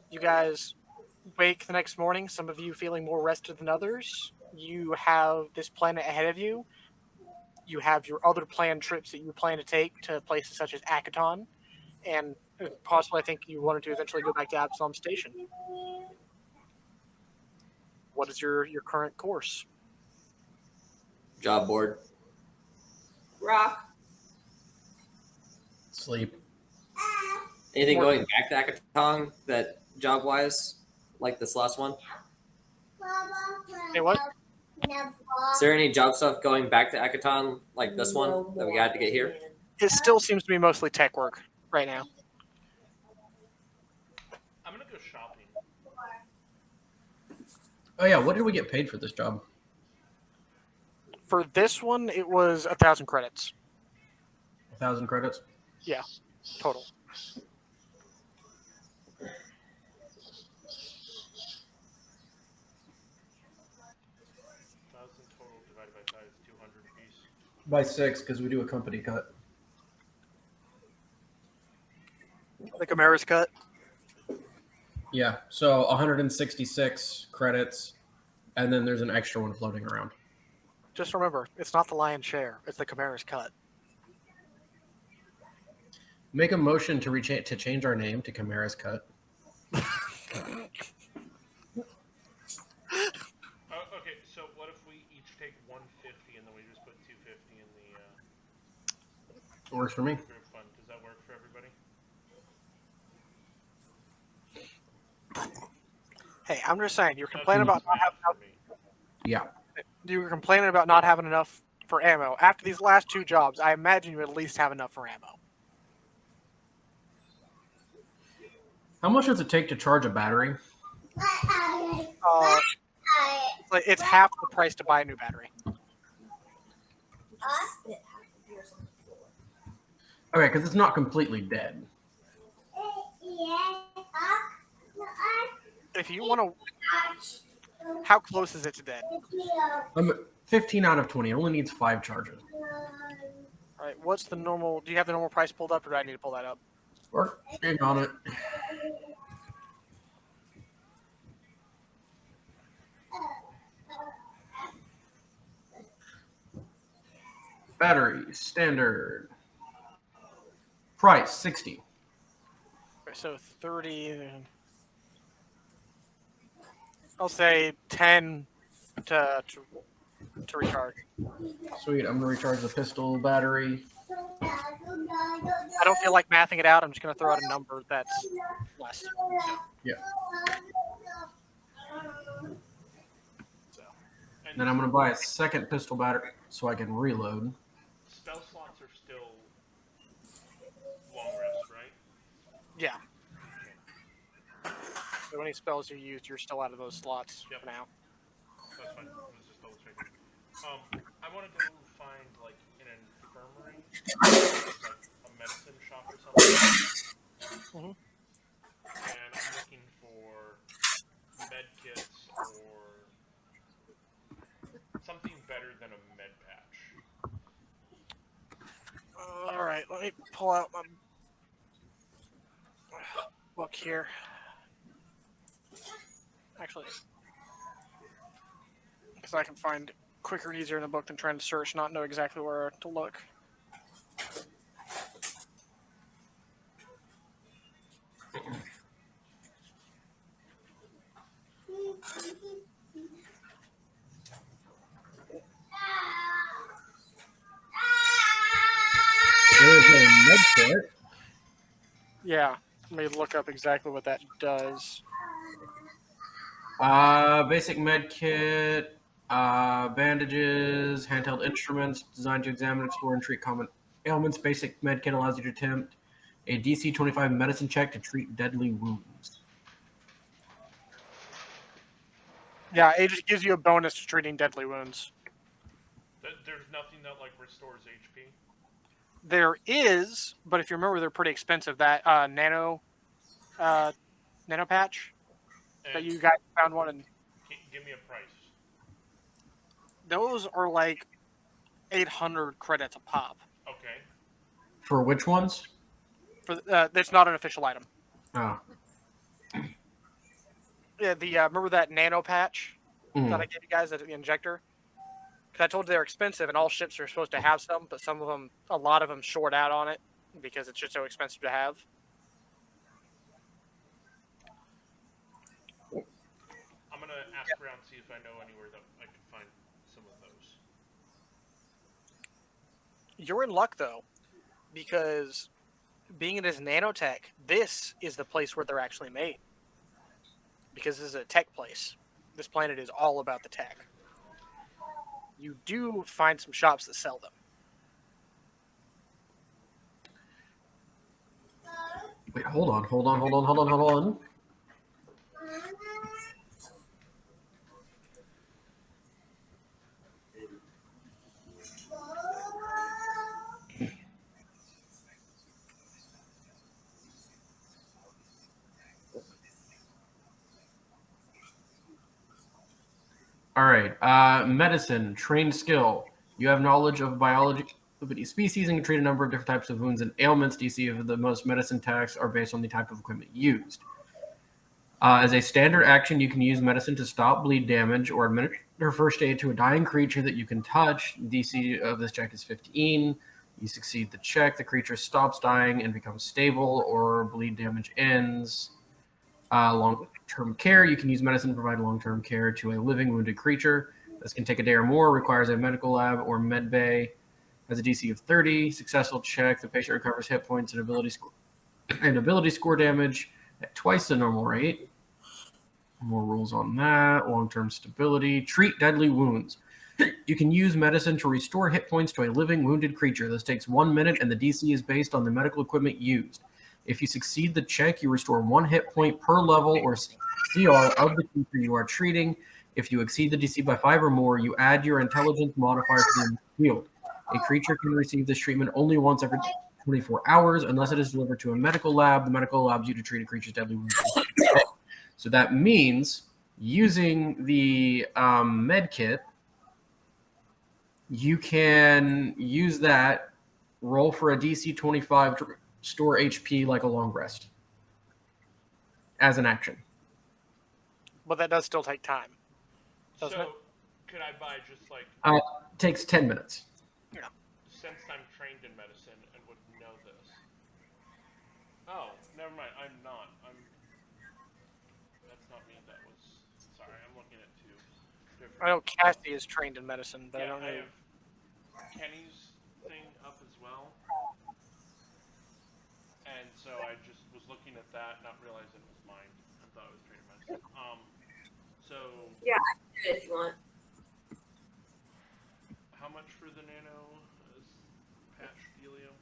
You guys wake the next morning, some of you feeling more rested than others. You have this planet ahead of you. You have your other planned trips that you plan to take to places such as Akaton, and possibly I think you wanted to eventually go back to Absalom Station. What is your current course? Job board. Rock. Sleep. Anything Or- going back to Akaton that job-wise, like this last one? Hey, what? Is there any job stuff going back to Akaton like this one that we got to get here? It still seems to be mostly tech work right now. I'm gonna go shopping. Oh yeah, what did we get paid for this job? For this one, it was 1,000 credits 1,000 credits. total. Total divided by 5 is 200 apiece. By 6, because we do a company cut. The Chimera's cut. Yeah, so 166 credits, and then there's an extra one floating around. Just remember, it's not the lion's share. It's the Chimera's cut. Make a motion to change our name to Chimera's Cut. Okay, so what if we each take 150 and then we just put 250 in the Works for me. group fund? Does that work for everybody? Hey, I'm just saying, you're That complaining about seems not having math for me. Yeah. you were complaining about not having enough for ammo. After these last 2 jobs, I imagine you at least have enough for ammo. How much does it take to charge a battery? Like, it's half the price to buy a new battery. Okay, because it's not completely dead. If you want to, how close is it to dead? 15 out of 20. It only needs 5 charges. All right, what's the normal? Do you have the normal price pulled up, or do I need to pull that up? Working on it. Battery standard price 60. Okay, so 30. I'll say 10 to recharge. Sweet. I'm gonna recharge the pistol battery. I don't feel like mathing it out. I'm just going to throw out a number that's less. Yeah. So, And Then I'm gonna buy a second pistol battery so I can reload. spell slots are still long rest, right? yeah. So any spells you used, you're still out of those slots Yep. for now. That's fine. I was just double checking. I want to go find like an infirmary, like a medicine shop or something. Mhm. And I'm looking for kits or something better than a med patch. All right, let me pull out my book here. Actually, because I can find quicker and easier in the book than trying to search, not know exactly where to look. There's a med kit. Yeah, let me look up exactly what that does. Basic med kit, bandages, handheld instruments designed to examine, explore, and treat common ailments. Basic med kit allows you to attempt a DC 25 medicine check to treat deadly wounds. Yeah, it just gives you a bonus to treating deadly wounds. There's nothing that like restores HP. There is, but if you remember, they're pretty expensive. That nano patch that And you guys found one, and give me a price. those are like 800 credits a pop. Okay. For which ones? For that's not an official item. Oh. Yeah, the remember that nano patch that I Mm. gave you guys, the injector? Because I told you they're expensive, and all ships are supposed to have some, but some of them, a lot of them, short out on it because it's just so expensive to have. I'm gonna ask around see if I know anywhere that I can find some of those. You're in luck though, because being it is nanotech, this is the place where they're actually made. Because this is a tech place. This planet is all about the tech. You do find some shops that sell them. Wait, hold on. All right. Medicine, trained skill. You have knowledge of biology of any species and can treat a number of different types of wounds and ailments. DC of the most medicine attacks are based on the type of equipment used. As a standard action, you can use medicine to stop bleed damage or administer first aid to a dying creature that you can touch. DC of this check is 15. You succeed the check, the creature stops dying and becomes stable, or bleed damage ends. Long-term care, you can use medicine to provide long-term care to a living wounded creature. This can take a day or more, requires a medical lab or med bay. Has a DC of 30. Successful check, the patient recovers hit points and ability score damage at twice the normal rate. More rules on that. Long-term stability. Treat deadly wounds. You can use medicine to restore hit points to a living wounded creature. This takes 1 minute, and the DC is based on the medical equipment used. If you succeed the check, you restore 1 hit point per level or CR of the creature you are treating. If you exceed the DC by 5 or more, you add your intelligence modifier to the field. A creature can receive this treatment only once every 24 hours, unless it is delivered to a medical lab. The medical allows you to treat a creature's deadly wounds. So that means using the med kit, you can use that, roll for a DC 25 to restore HP like a long rest as an action. But that does still take time. Doesn't So, it? could I buy just like Takes 10 minutes. since I'm trained in medicine and would know this? Oh, never mind. I'm not. That's not me. That was. Sorry, I'm looking at two different. I know Cassie is trained in medicine, but I Yeah, don't know. I have Kenny's thing up as well. And so I just was looking at that, not realizing it was mine. I thought it was trained in medicine. So If you want. how much for the nano patch dealio?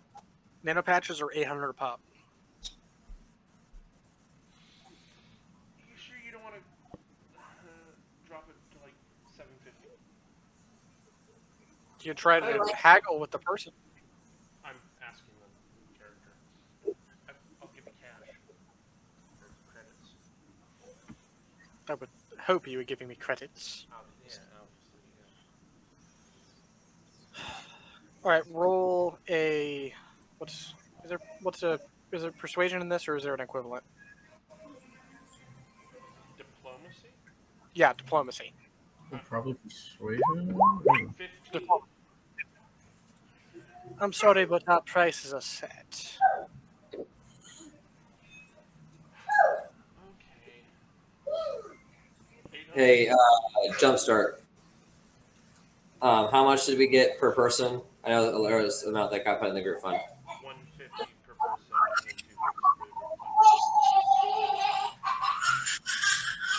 Nano patches are 800 a pop. You sure you don't want to drop it to like 750? You can try to haggle with the person. I'm asking them character. I'll give you cash or credits. hope you were giving me credits. Obviously, All right, roll a. Is there persuasion in this, or is there an equivalent? Diplomacy? Yeah, diplomacy. Probably persuasion. 15. I'm sorry, but that price is a set. Okay. 800. Hey, Jumpstart. How much did we get per person? I know there was the amount that got put in the group fund. 150 per person and then 250 for the group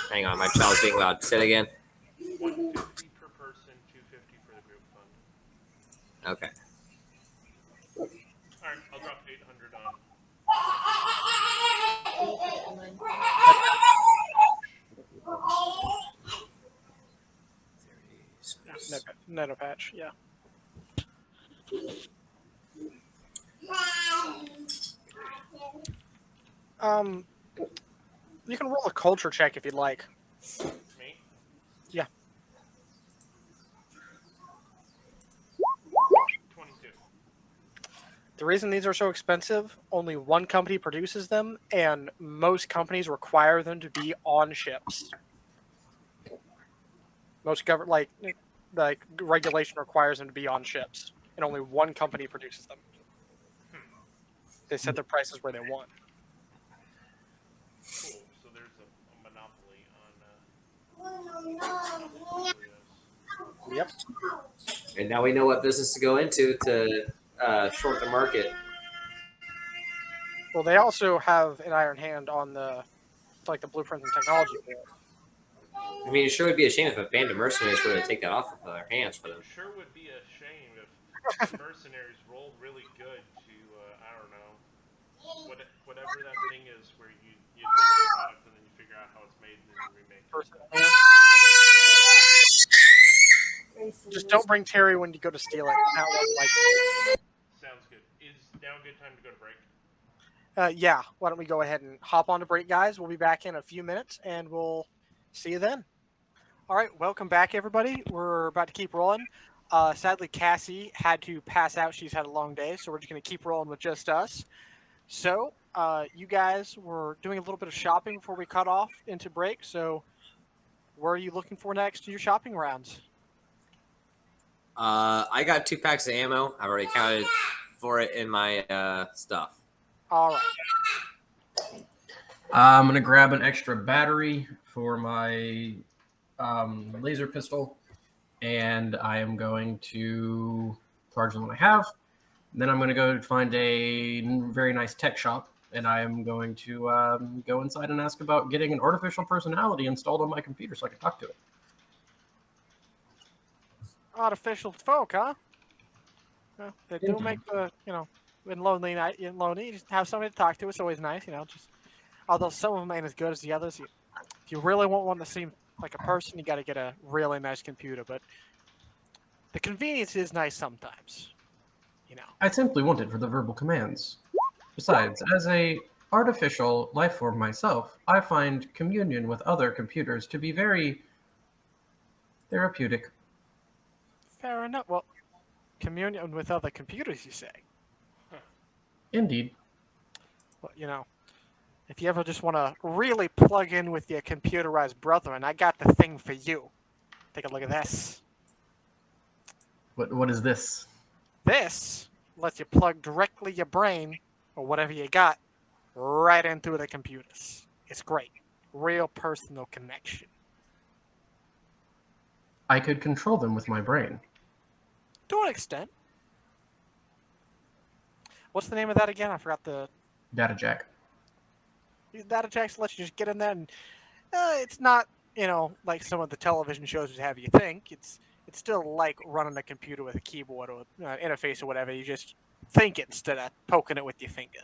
fund. Hang on, my child's being loud. Say it again. 150 per person, 250 for the group fund. Okay. All right, I'll drop 800 on. Nano patch, yeah. You can roll a culture check if you'd like. Me? Yeah. 22. The reason these are so expensive, only one company produces them, and most companies require them to be on ships. Most like regulation requires them to be on ships, and only one company produces them. They set their prices where they want. Cool. So there's a monopoly on those. Yep. And now we know what business to go into to short the market. Well, they also have an iron hand on the blueprints and technology for it. I mean, it sure would be a shame if a band of mercenaries were to take that off of their hands for them. It sure would be a shame if mercenaries rolled really good to, I don't know, whatever that thing is where you take the product and then you figure out how it's made and then you remake it. Just don't bring Terry when you go to steal it. That won't like it. Sounds good. Is now a good time to go to break? Yeah, why don't we go ahead and hop on to break, guys? We'll be back in a few minutes, and we'll see you then. All right, welcome back, everybody. We're about to keep rolling. Sadly, Cassie had to pass out. She's had a long day, so we're just going to keep rolling with just us. So, you guys were doing a little bit of shopping before we cut off into break. So, where are you looking for next in your shopping rounds? I got 2 packs of ammo. I've already counted for it in my stuff. All right. I'm gonna grab an extra battery for my laser pistol, and I am going to charge the one I have. Then I'm going to go find a very nice tech shop, and I am going to go inside and ask about getting an artificial personality installed on my computer so I can talk to it. Artificial folk, huh? Well, they do Indeed. make the, in lonely night, you just have somebody to talk to. It's always nice, although some of them ain't as good as the others. If you really want one to seem like a person, you got to get a really nice computer. But the convenience is nice sometimes, I simply want it for the verbal commands. Besides, as a artificial life form myself, I find communion with other computers to be very therapeutic. Fair enough. Well, communion with other computers, you say? Indeed. Well, if you ever just want to really plug in with your computerized brethren, I got the thing for you. Take a look at this. What is this? This lets you plug directly your brain, or whatever you got, right into the computers. It's great. Real personal connection. I could control them with my brain. To an extent. What's the name of that again? I forgot the... Data jack. Data jacks lets you just get in there and... it's not, like some of the television shows would have you think. It's still like running a computer with a keyboard or interface or whatever. You just think it instead of poking it with your finger.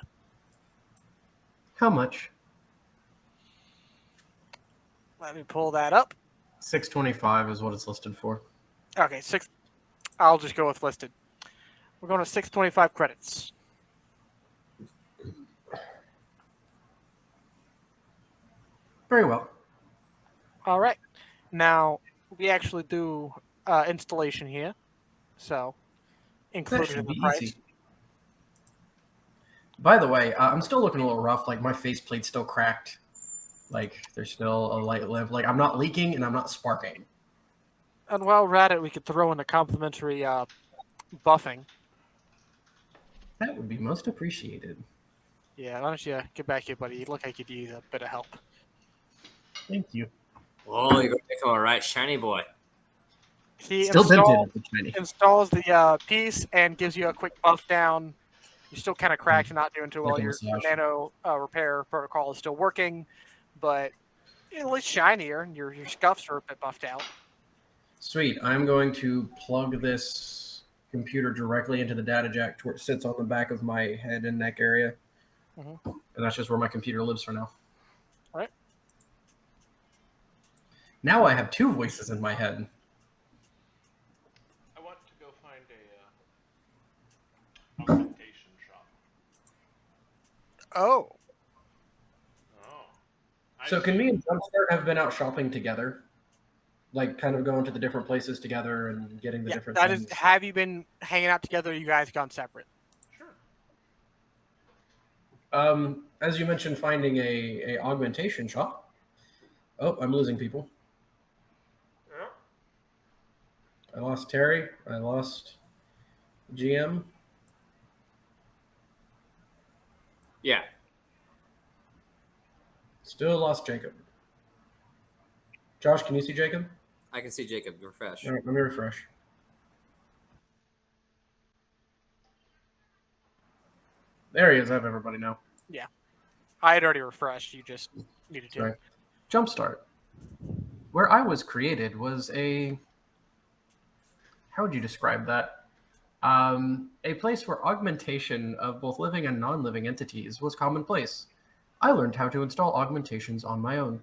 How much? Let me pull that up. $625 is what it's listed for. Okay, I'll just go with listed. We're going to 625 credits. Very well. All right. Now, we actually do installation here, so That included should in the be price. easy. By the way, I'm still looking a little rough. Like my faceplate's still cracked. Like there's still a light limp. Like I'm not leaking and I'm not sparking. And while we're at it, we could throw in a complimentary buffing. That would be most appreciated. Yeah, why don't you get back here, buddy? You look like you need a bit of help. Thank you. Oh, you're going to become a right shiny boy. He Still installs dented, shiny. the piece and gives you a quick buff down. You're still kind of cracked and not doing too well. Like a Your massage. nano repair protocol is still working, but at least shinier, and your scuffs are a bit buffed out. Sweet. I'm going to plug this computer directly into the data jack to where it sits on the back of my head and neck area. Mhm. And that's just where my computer lives for now. All right. Now I have two voices in my head. I want to go find a augmentation shop. Oh, Oh. So can me and Jumpstart have been out shopping together? Like kind of going to the different places together and getting the yeah. different That things? is. Have you been hanging out together? Or you guys gone separate? Sure. As you mentioned, finding a augmentation shop. Oh, I'm losing people. Yeah. I lost Terry. I lost GM. Yeah. Still lost Jacob. Josh, can you see Jacob? I can see Jacob. Refresh. All right, let me refresh. There he is. I have everybody now. I had already refreshed. You just needed to. Right. Jumpstart. Where I was created was how would you describe that? A place where augmentation of both living and non-living entities was commonplace. I learned how to install augmentations on my own.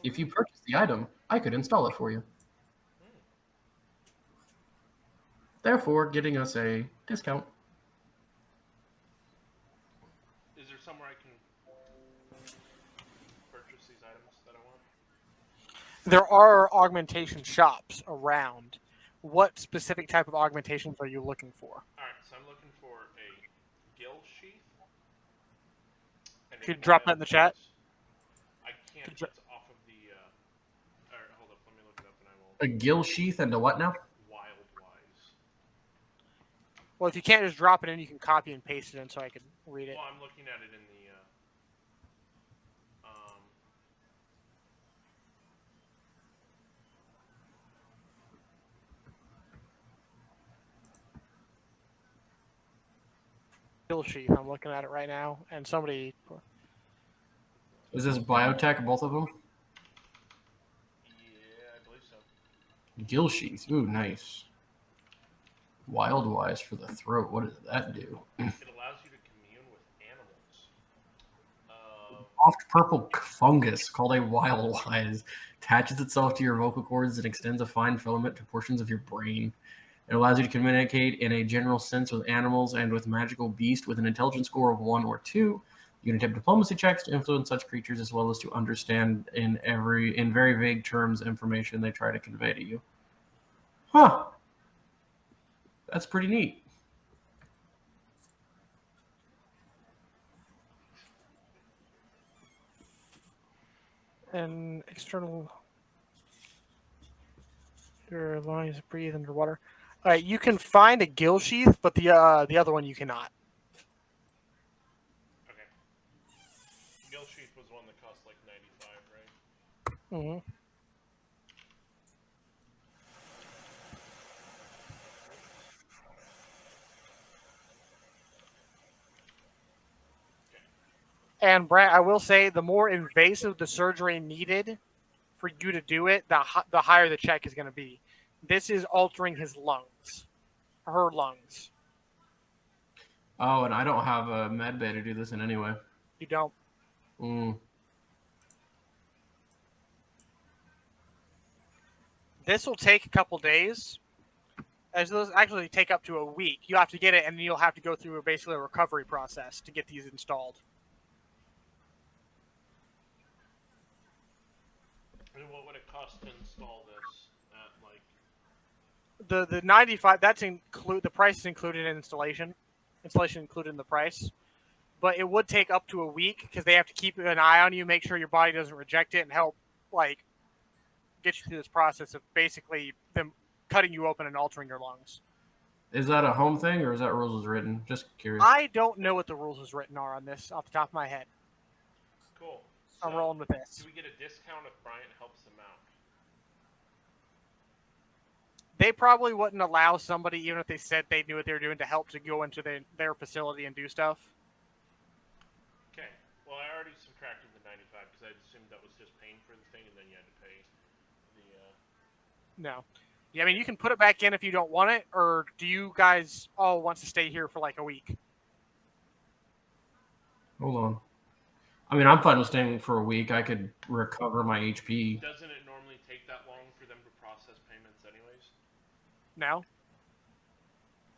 If you purchase the item, I could install it for you. Therefore, getting us a discount. Is there somewhere I can purchase these items that I want? There are augmentation shops around. What specific type of augmentations are you looking for? Alright, so I'm looking for a gill sheath. And Could you drop that in the chat? I can't. Could It's you- off of the. Alright, hold up. Let me look it up and I will. A gill sheath and a what now? Wild Wise. Well, if you can't just drop it in, you can copy and paste it in so I can read it. Well, I'm looking at it in the. Kill sheath. I'm looking at it right now, and somebody. Is this biotech, both of them? Yeah, I believe so. Gill sheath. Ooh, nice. Wild Wise for the throat. What does that do? It allows you to commune with animals. Soft purple fungus called a Wild Wise attaches itself to your vocal cords and extends a fine filament to portions of your brain. It allows you to communicate in a general sense with animals and with magical beasts with an intelligence score of 1 or 2. You can attempt diplomacy checks to influence such creatures as well as to understand in very vague terms information they try to convey to you. Huh. That's pretty neat. And external. Your lungs breathe underwater. All right, you can find a gill sheath, but the other one you cannot. Okay. Gill sheath was one that cost like 95, right? Mm-hmm. And Brad, I will say, the more invasive the surgery needed for you to do it, the higher the check is going to be. This is altering his lungs, her lungs. Oh, and I don't have a med bay to do this in any way. You don't. This will take a couple days. As those actually take up to a week. You have to get it, and then you'll have to go through basically a recovery process to get these installed. And what would it cost to install this at like? The 95, the price is included in installation. Installation included in the price. But it would take up to a week because they have to keep an eye on you, make sure your body doesn't reject it, and help like get you through this process of basically them cutting you open and altering your lungs. Is that a home thing or is that rules as written? Just curious. I don't know what the rules as written are on this off the top of my head. Cool. I'm So, rolling with this. Do we get a discount if Bryant helps them out? They probably wouldn't allow somebody, even if they said they knew what they were doing, to help to go into their facility and do stuff. Okay. Well, I already subtracted the 95 because I assumed that was just paying for the thing, and then you had to pay the. No. Yeah, I mean, you can put it back in if you don't want it, or do you guys all want to stay here for like a week? Hold on. I mean, I'm fine with staying for a week. I could recover my HP. Doesn't it normally take that long for them to process payments, anyways? No.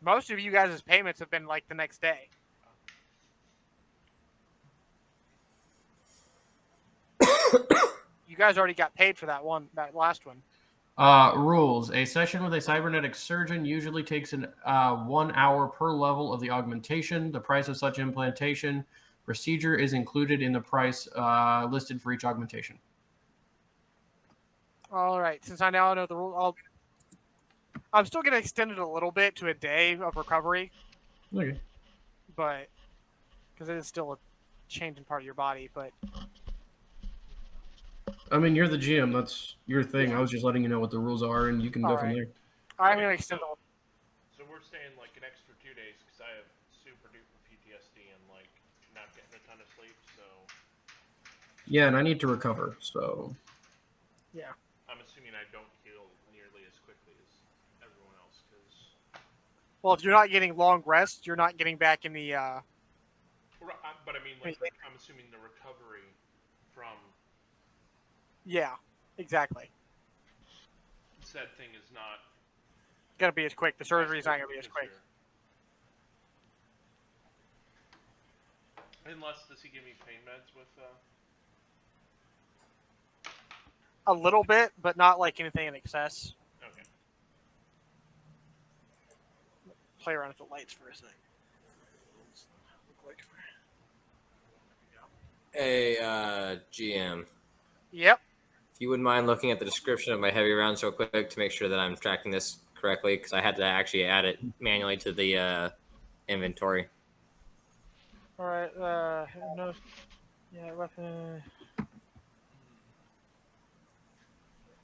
Most of you guys' payments have been like the next day. You guys already got paid for that last one. Rules. A session with a cybernetic surgeon usually takes 1 hour per level of the augmentation. The price of such implantation procedure is included in the price listed for each augmentation. All right. Since I now know the rule, I'm still going to extend it a little bit to a day of recovery, Okay. but because it is still a change in part of your body. But I mean, you're the GM. That's your thing. I was just letting you know what the rules are, and you can go from there. I'm going to extend it. So we're staying like an extra 2 days because I have super duper PTSD and like not getting a ton of sleep. So Yeah, and I need to recover. So Yeah. I'm assuming I don't heal nearly as quickly as everyone else because. Well, if you're not getting long rests, you're not getting back in the. But I mean, like, I'm assuming the recovery from Yeah, exactly. said thing is not Gonna be as quick. The surgery's not gonna be as because quick. Unless, does he give me pain meds with? A little bit, but not like anything in excess. Okay. Play around with the lights for a second. Hey, GM. Yep. If you wouldn't mind looking at the description of my heavy rounds real quick to make sure that I'm tracking this correctly, because I had to actually add it manually to the inventory. All right. No. Yeah. Weapon.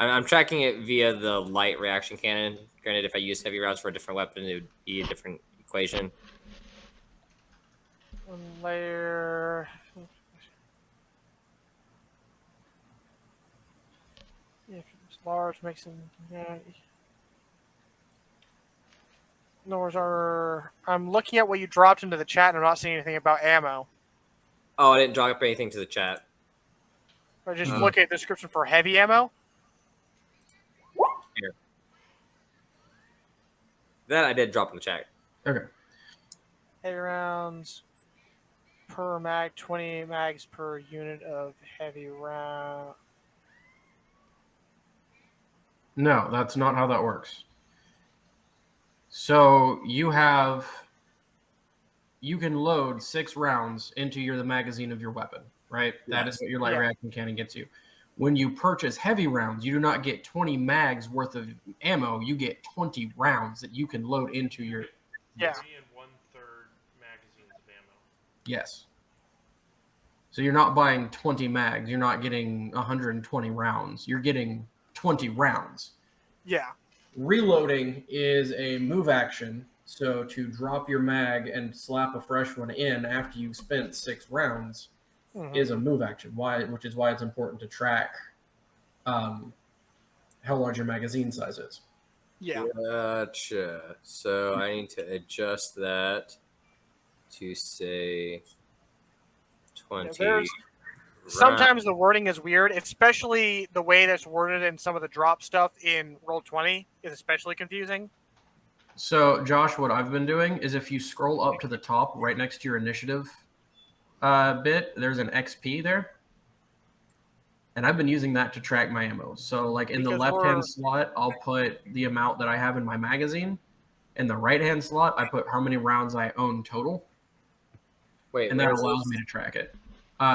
I'm tracking it via the light reaction cannon. Granted, if I use heavy rounds for a different weapon, it would be a different equation. One layer. If it's large, makes them. Yeah. Nors are. I'm looking at what you dropped into the chat, and I'm not seeing anything about ammo. Oh, I didn't drop anything to the chat. Or just look at the description for heavy ammo. Here. That I did drop in the chat. okay. Heavy rounds per mag, 20 mags per unit of heavy round. No, that's not how that works. So you can load 6 rounds into the magazine of your weapon, right? That is what your light reaction cannon gets you. When you purchase heavy rounds, you do not get 20 mags worth of ammo. You get 20 rounds that you can load into your. Yeah. 3 and 1/3 magazines of ammo. Yes. So you're not buying 20 mags. You're not getting 120 rounds. You're getting 20 rounds. Yeah. Reloading is a move action. So to drop your mag and slap a fresh one in after you've spent 6 rounds is a move action. Which is why it's important to track how large your magazine size is. Yeah. Gotcha. So I need to adjust that to say 20. Sometimes the wording is weird, especially the way that's worded in some of the drop stuff in Roll20 is especially confusing. So, Josh, what I've been doing is if you scroll up to the top right next to your initiative bit, there's an XP there. and I've been using that to track my ammo. So, like in the Because left-hand we're- slot, I'll put the amount that I have in my magazine. In the right-hand slot, I put how many rounds I own total, Wait, and that where is allows this? me to track it.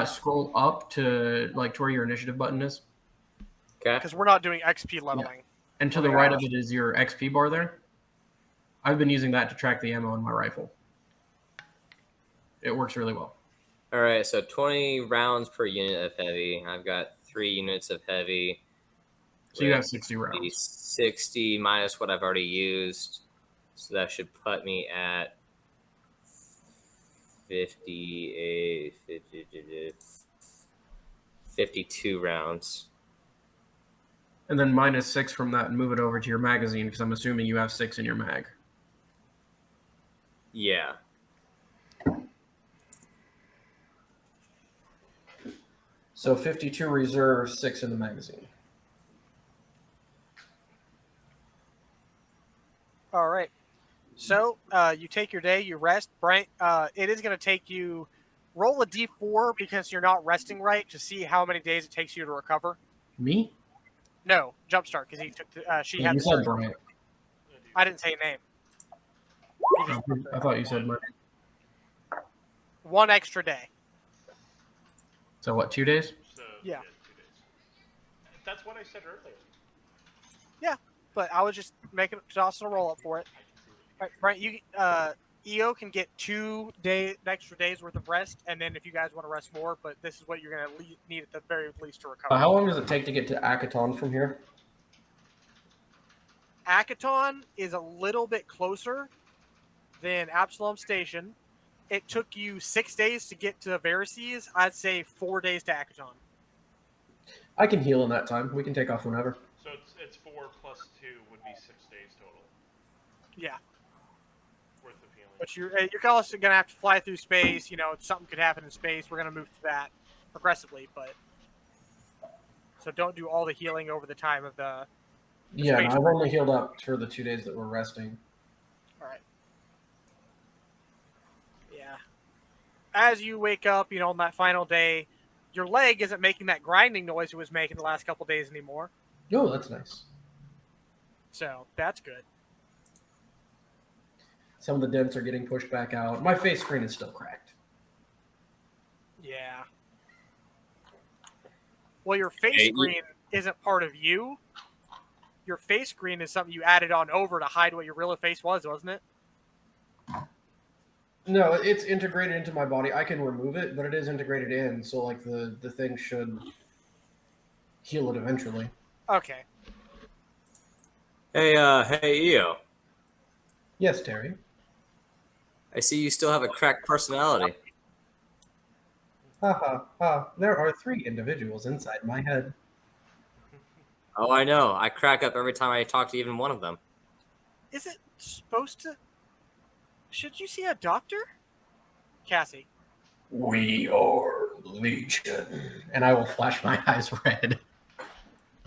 Scroll up to like to where your initiative button is, Okay. Because we're not doing XP leveling. and to Oh the my right gosh. of it is your XP bar there. I've been using that to track the ammo in my rifle. It works really well. All right, so 20 rounds per unit of heavy. I've got 3 units of heavy. So you have with 60 the rounds. 60 minus what I've already used. So that should put me at 52 rounds. And then minus 6 from that and move it over to your magazine because I'm assuming you have 6 in your mag. Yeah. So 52 reserve, 6 in the magazine. All right. So you take your day, you rest. Brian, it is going to take you roll a d4 because you're not resting right to see how many days it takes you to recover. Me? No, Jumpstart because he took. She Yeah, had. you the said surgery. Bryant. I didn't say a name. He just- I thought you said mine. one extra day. So what, 2 days? So, Yeah. 2 days. That's what I said earlier. But I was just making tossing a roll up for it. All right, Brian, you EO can get 2 extra days worth of rest, and then if you guys want to rest more, but this is what you're going to need at the very least to recover. How long does it take to get to Akaton from here? Akaton is a little bit closer than Absalom Station. It took you 6 days to get to Varices. I'd say 4 days to Akaton. I can heal in that time. We can take off whenever. So it's 4 plus 2 would be 6 days total Yeah, worth of healing. but you're also going to have to fly through space. You know, something could happen in space. We're going to move to that progressively, so don't do all the healing over the time of the. Yeah, space no, I've only healed up for the 2 days that we're resting. All right. Yeah. As you wake up, on that final day, your leg isn't making that grinding noise it was making the last couple days anymore. Oh, that's nice. So that's good. Some of the dents are getting pushed back out. My face screen is still cracked. Yeah. Well, your face Hey, screen isn't part of you. Your face screen is something you added on over to hide what your real face was, wasn't it? No, it's integrated into my body. I can remove it, but it is integrated in, so like the thing should heal it eventually. Okay. Hey, EO. Yes, Terry. I see you still have a cracked personality. Ha ha ha. There are 3 individuals inside my head. Oh, I know. I crack up every time I talk to even one of them. Is it supposed to? Should you see a doctor? Cassie. We are Legion. And I will flash my eyes red.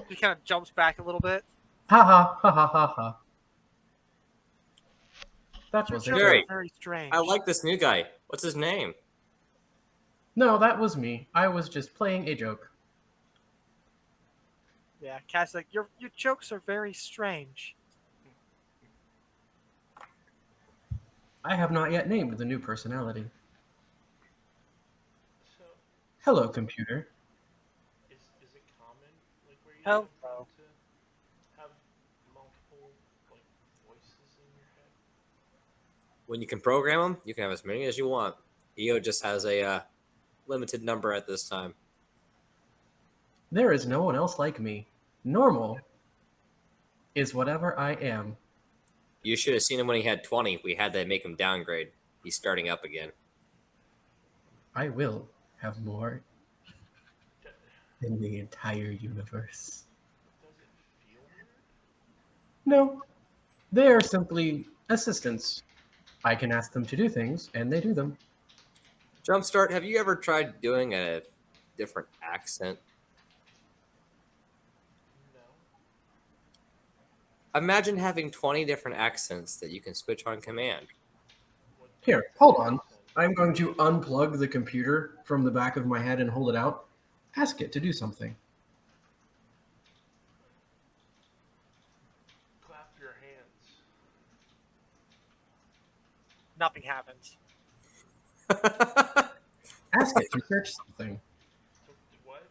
He kind of jumps back a little bit. Ha ha ha ha ha ha. That Your was jokes it. Jerry, are very strange. I like this new guy. What's his name? No, that was me. I was just playing a joke. Yeah, Cassie's like, your jokes are very strange. I have not yet named the new personality. So Hello, computer. is it common like where you Hello. have to have multiple like voices in your head? When you can program them, you can have as many as you want. EO just has a limited number at this time. There is no one else like me. Normal is whatever I am. You should have seen him when he had 20. We had to make him downgrade. He's starting up again. I will have more than the entire universe. Does it feel weird? No, they are simply assistants. I can ask them to do things, and they do them. Jumpstart, have you ever tried doing a different accent? No. Imagine having 20 different accents that you can switch on command. What Here, hold on. I'm going to unplug the computer from the back of my head and hold it out. Ask it to do something. nothing happens. Ask it to search something. So, what?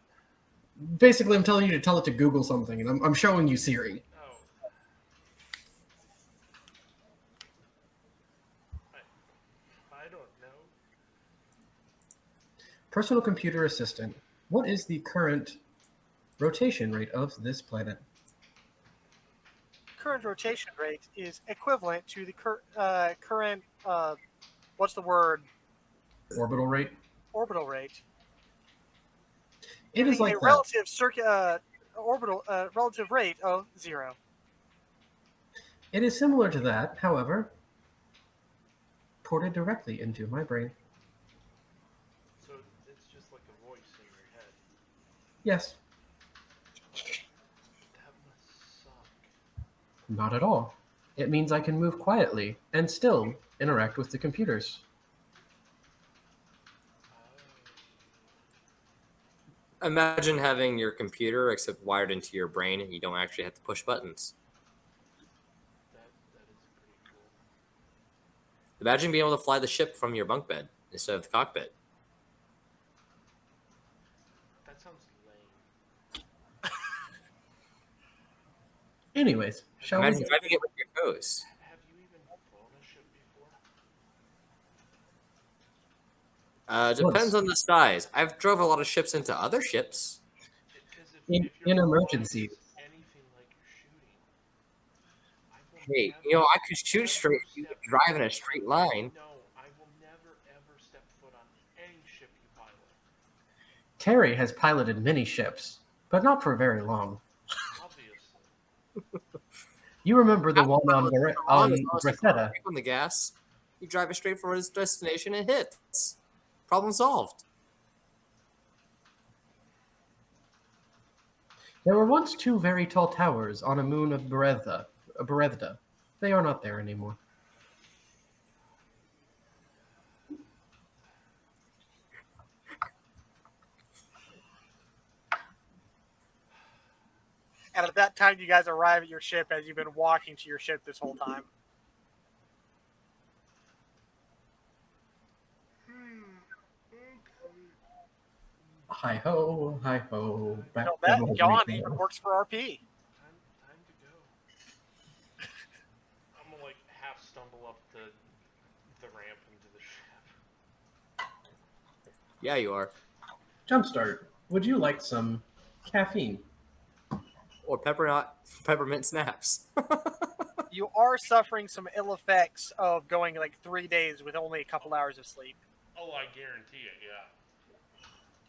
Basically, I'm telling you to tell it to Google something, and I'm showing you Siri. Oh. I don't know. Personal computer assistant. What is the current rotation rate of this planet? Current rotation rate is equivalent to the current what's the word? Orbital rate? Orbital rate. It is Giving like a that. relative rate of 0. It is similar to that, however, ported directly into my brain. So it's just like a voice in your head. Yes, That must suck. not at all. It means I can move quietly and still interact with the computers. Imagine having your computer except wired into your brain and you don't actually have to push buttons. That is pretty cool. Imagine being able to fly the ship from your bunk bed instead of the cockpit. That sounds lame. Anyways, shall Imagine we? driving it with your toes. Have you even flown a ship before? Depends on the size. I've drove a lot of ships into other ships. Because In your emergencies. flying is anything like you're shooting, I will Hey, never, you know, I could shoot ever straight. You step could drive in a foot straight on- line. No, I will never ever step foot on any ship you pilot. Terry has piloted many ships, but not for very long. Obviously. You remember the one on Ron is honestly Gretheta? quick on the gas. You drive it straight for its destination and hits. Problem solved. There were once 2 very tall towers on a moon of Berethda. They are not there anymore. And at that time, you guys arrive at your ship as you've been walking to your ship this whole time. Hi ho, back No, that to the yawn retail. even works for RP. Time to go. I'm gonna like half stumble up the ramp into the ship. Yeah, you are. Jumpstart, would you like some caffeine? Or peppermint snaps. You are suffering some ill effects of going like 3 days with only a couple hours of sleep. Oh, I guarantee it. Yeah.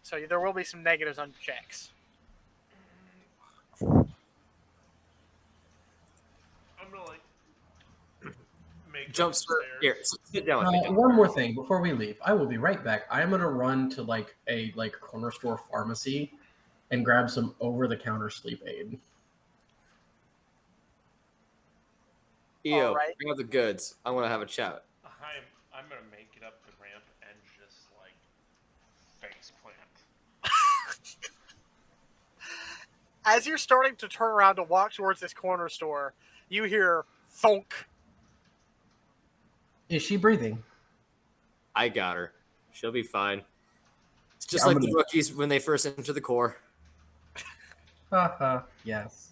So there will be some negatives on checks. I'm gonna like make it Jump start. Here, upstairs. sit down with me. John. One more thing before we leave. I will be right back. I am gonna run to like a corner store pharmacy and grab some over-the-counter sleep aid. Eo, Alright. bring up the goods. I want to have a chat. I'm gonna make it up the ramp and just like face plant. As you're starting to turn around to walk towards this corner store, you hear thunk. Is she breathing? I got her. She'll be fine. It's just Yeah, I'm like the gonna- rookies when they first enter the Corps. Haha, yes.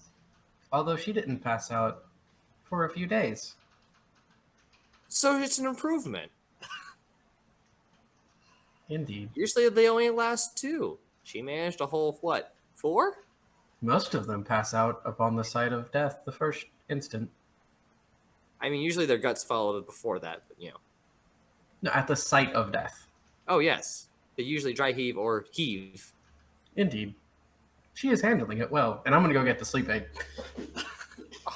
Although she didn't pass out for a few days. So it's an improvement. Indeed. Usually they only last 2. She managed a whole, what, 4? Most of them pass out upon the sight of death the first instant. I mean, usually their guts follow before that, but you know. No, at the sight of death. Oh, yes. They usually dry heave or heave. Indeed. She is handling it well, and I'm gonna go get the sleep aid.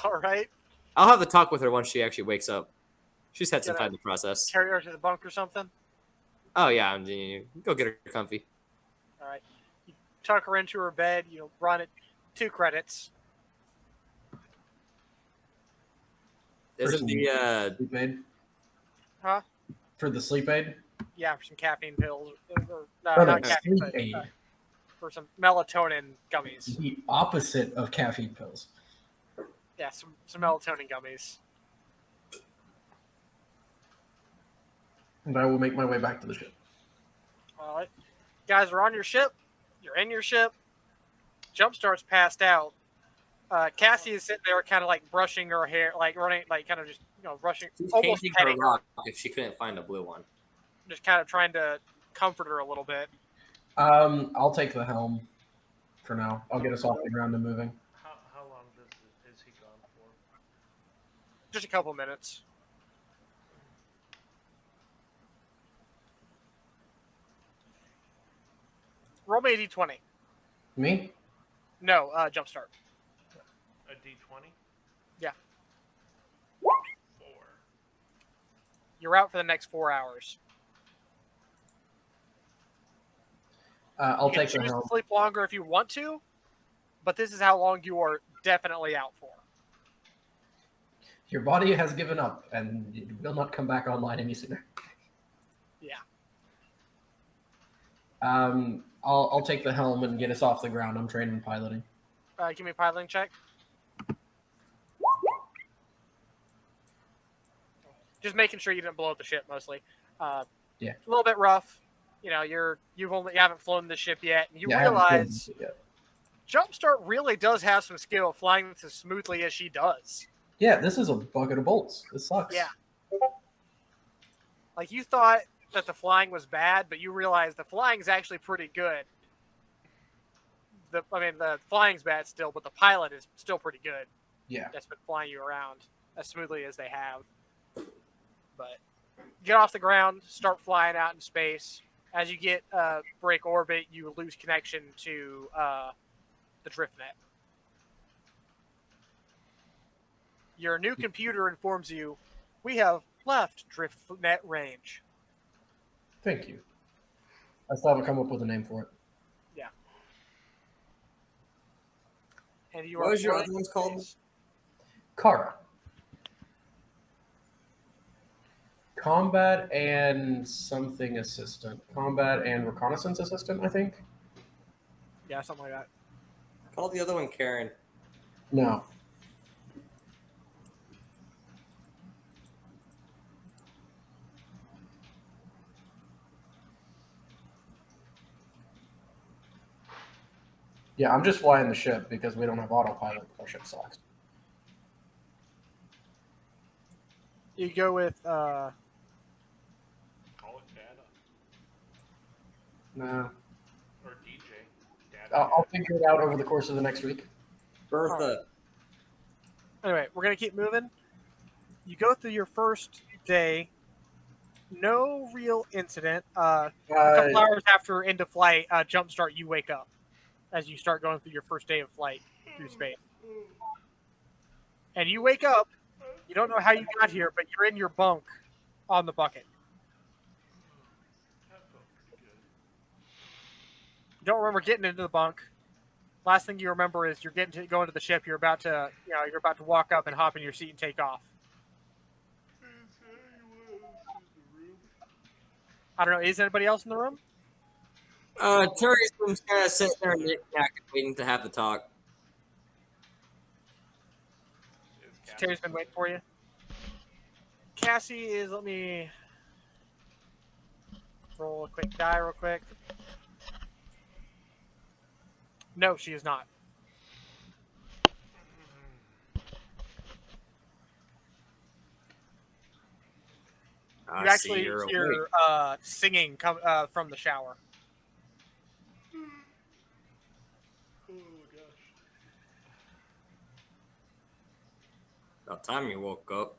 All right. I'll have the talk with her once she actually wakes up. She's had some Get time to process. Carry her to the bunk or something. Oh, yeah. Go get her comfy. All right. You tuck her into her bed. You run it 2 credits. Isn't the Sleep aid? Huh? For the sleep aid? Yeah, for some caffeine pills. Or, no, No, not no, caffeine, sleep but aid. for some melatonin gummies. The opposite of caffeine pills. Yeah, some melatonin gummies. And I will make my way back to the ship. All right. Guys are on your ship. You're in your ship. Jumpstart's passed out. Cassie is sitting there kind of like brushing her hair, like running, like kind of just, rushing, She's almost painting her petting her, rock if she couldn't find a blue one. just kind of trying to comfort her a little bit. I'll take the helm for now. I'll get us off the ground and moving. How long is he gone for? Just a couple minutes. Roll me a d20. Me? No, Jumpstart. A D20? Yeah. 4. You're out for the next 4 hours. I'll You can take the choose helm. to sleep longer if you want to, but this is how long you are definitely out for. Your body has given up, and it will not come back online any sooner. Yeah. I'll take the helm and get us off the ground. I'm trained in piloting. Give me a piloting check. Just making sure you didn't blow up the ship, mostly. Yeah. It's a little bit rough. You haven't flown the ship yet, and you Yeah, I haven't realize flown it yet. Jumpstart really does have some skill flying this as smoothly as she does. Yeah, this is a bucket of bolts. This sucks. Yeah. Like, you thought that the flying was bad, but you realize the flying is actually pretty good. The flying's bad still, but the pilot is still pretty good. Yeah. That's been flying you around as smoothly as they have. But get off the ground, start flying out in space. As you get break orbit, you lose connection to the DriftNet. Your new computer informs you, we have left DriftNet range. Thank you. I still haven't come up with a name for it. Yeah. And you What are was your flying other one's in called? space. Kara. Combat and something assistant. Combat and reconnaissance assistant, I think. Yeah, something like that. Call the other one Karen. No. Yeah, I'm just flying the ship because we don't have autopilot. Our ship sucks. You go with Call it Data. No. Or DJ. Data. I'll figure it out over the course of the next week. Bertha. Anyway, we're gonna keep moving. You go through your first day. No real incident. A couple hours after end of flight, Jumpstart, you wake up as you start going through your first day of flight through space. And you wake up. You don't know how you got here, but you're in your bunk on the bucket. That felt pretty good. You don't remember getting into the bunk. Last thing you remember is you're going to the ship. You're about to walk up and hop in your seat and take off. Is anyone else in the room? I don't know. Is anybody else in the room? Terry's just kind of sitting there in the back waiting to have the talk. Is Cassie Terry's been waiting for you. Cassie is. Let me roll a quick die real quick. No, she is not. I You actually see you're awake. hear singing come from the shower. Oh gosh. About time you woke up.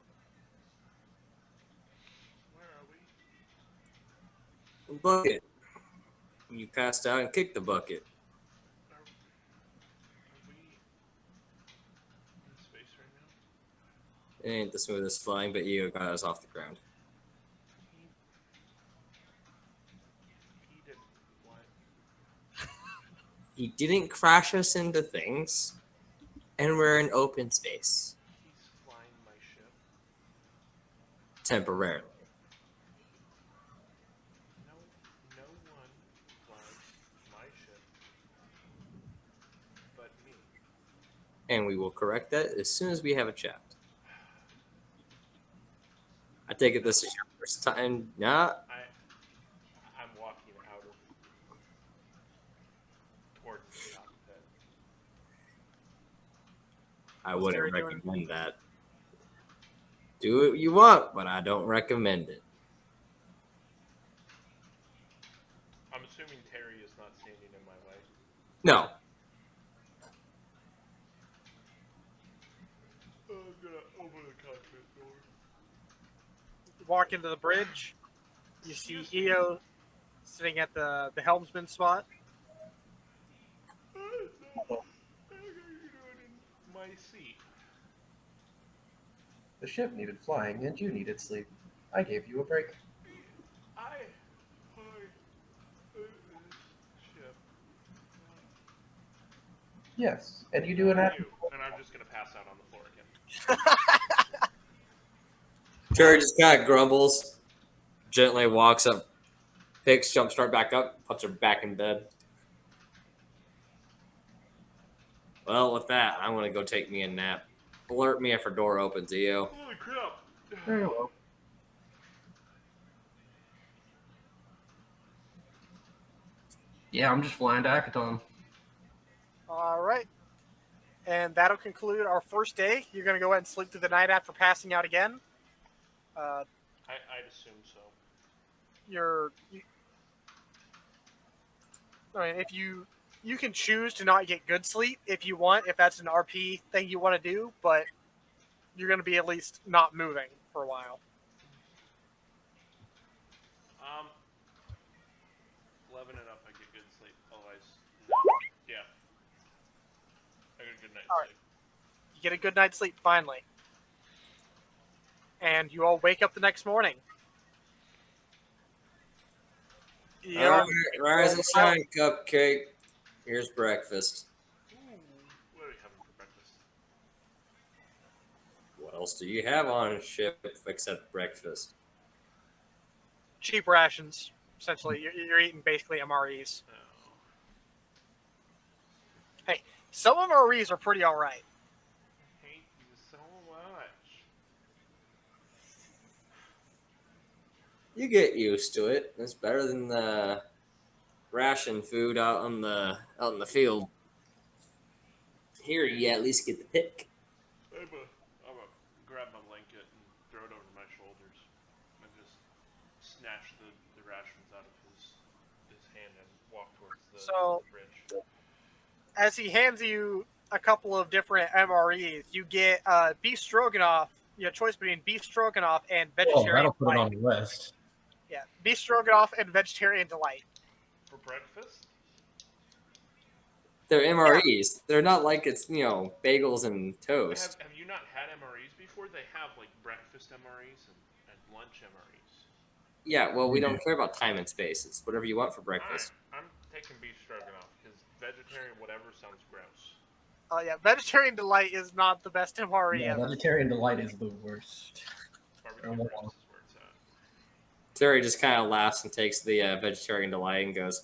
Where are we? The bucket. You passed out and kicked the bucket. Are we in space right now? It ain't the smoothest flying, but you got us off the ground. He didn't. What? You didn't crash us into things, and we're in open space. He's flying my ship. Temporarily. No one flies my ship but me. And we will correct that as soon as we have a chat. I take it this is your first time. Nah, I'm walking out of towards the cockpit. I What's wouldn't Terry doing? recommend that. Do what you want, but I don't recommend it. I'm assuming Terry is not standing in my way. No. I'm gonna open the cockpit door. Walk into the bridge. You see EO sitting at the helmsman spot. How are you doing in my seat? The ship needed flying, and you needed sleep. I gave you a break. Ship. Yes, and you do an act. You. And I'm just gonna pass out on the floor again. Terry just kind of grumbles, gently walks up, picks, jumps right back up, puts her back in bed. Well, with that, I'm gonna go take me a nap. Alert me if her door opens, EO. Holy crap! Very well. Yeah, I'm just flying to Akaton. All right. And that'll conclude our first day. You're going to go ahead and sleep through the night after passing out again. I'd assume so. If you can choose to not get good sleep if you want, if that's an RP thing you want to do, but you're going to be at least not moving for a while. 11 and up, I get good sleep. Otherwise, no. Yeah. I get a good night's All right. sleep. You get a good night's sleep finally. And you all wake up the next morning. All right, rise and shine, cupcake. Here's breakfast. Ooh, what are we having for breakfast? What else do you have on a ship except breakfast? Cheap rations. Essentially, you're eating basically MREs. Oh. Some MREs are pretty all right. I hate you so much. You get used to it. It's better than the ration food out in the field. Here, you at least get the pick. I'm gonna grab my blanket and throw it over my shoulders and just snatch the rations out of his hand and walk towards the bridge. As he hands you a couple of different MREs, you get beef stroganoff. You have a choice between beef stroganoff and Oh, vegetarian that'll put it delight. on the list. Yeah, beef stroganoff and vegetarian delight. For breakfast? They're MREs. They're not like it's, bagels and toast. Have you not had MREs before? They have like breakfast MREs and lunch MREs. Yeah, well, we don't care about time and space. It's whatever you want for breakfast. I'm taking beef stroganoff because vegetarian whatever sounds gross. Yeah, vegetarian delight is not the best MRE Yeah, ever. vegetarian delight is the worst. Barbecue Oh, ribs wow. is where it's at. Terry just kind of laughs and takes the vegetarian delight and goes,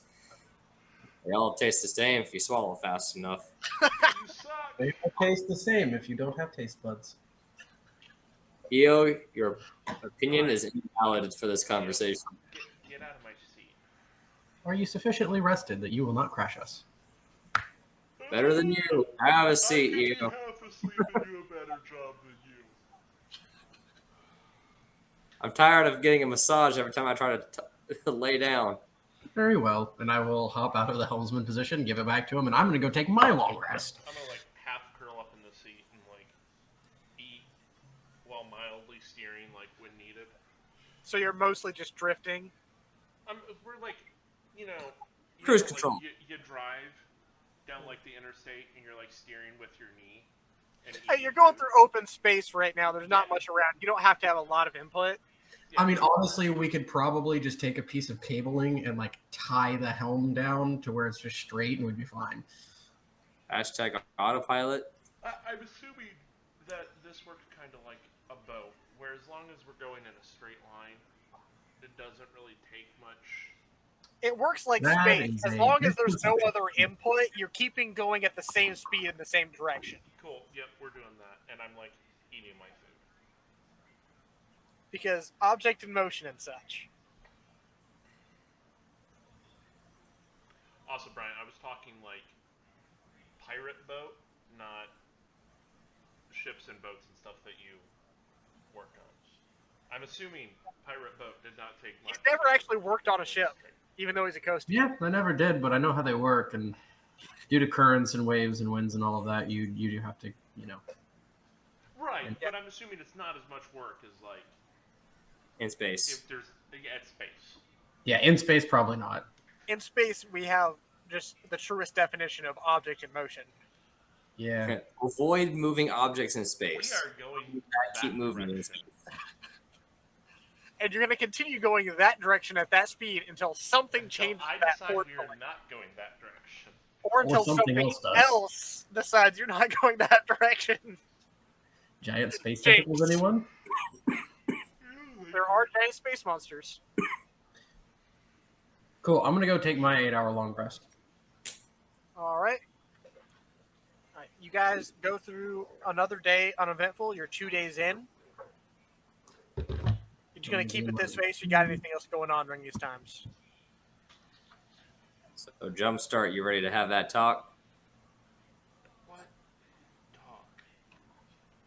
"They all taste the same if you swallow fast enough." You suck! They all taste the same if you don't have taste buds. EO, your opinion is invalid for this conversation. Get out of my seat. Are you sufficiently rested that you will not crash us? Better than you. Have a seat, I'm EO. half asleep and do a better job than you. I'm tired of getting a massage every time I try to lay down. Very well. And I will hop out of the helmsman position, give it back to him, and I'm going to go take my long rest. I'm gonna like half curl up in the seat and like eat while mildly steering like when needed. So you're mostly just drifting. We're like, Cruise like, control. You drive down like the interstate and you're like steering with your knee. And Hey, eating you're going food. through open space right now. There's not much around. You don't have to have a lot of input. Yeah. I mean, honestly, we could probably just take a piece of cabling and like tie the helm down to where it's just straight and we'd be fine. Hashtag autopilot. I'm assuming that this works kind of like a boat, where as long as we're going in a straight line, it doesn't really take much. It works like That space. is As a long as good there's no concept. other input, you're keeping going at the same speed in the same direction. Cool. Yep, we're doing that, and I'm like eating my food. because object in motion and such. Also, Brian, I was talking like pirate boat, not ships and boats and stuff that you work on. I'm assuming pirate boat did not take much. He's never actually worked on a ship, even though he's a coaster. Yeah, I never did, but I know how they work, and due to currents and waves and winds and all of that, you do have to, Right, And- but I'm assuming it's not as much work as like In space. if there's at space. Yeah, in space probably not. In space, we have just the truest definition of object in motion. Yeah. Avoid moving objects in We space. are going. Keep that moving in direction. space. And you're going to continue going that direction at that speed until something Until changes I that decide force we point. are not going that direction. Or until something something else does. else decides you're not going that direction. Giant space Jinx. tentacles, anyone? There are giant space monsters. Cool. I'm gonna go take my 8-hour long rest. All right. All right. You guys go through another day uneventful. You're 2 days in. You're just going to keep it this way, so you got anything else going on during these times? So, Jumpstart, you ready to have that talk? What talk?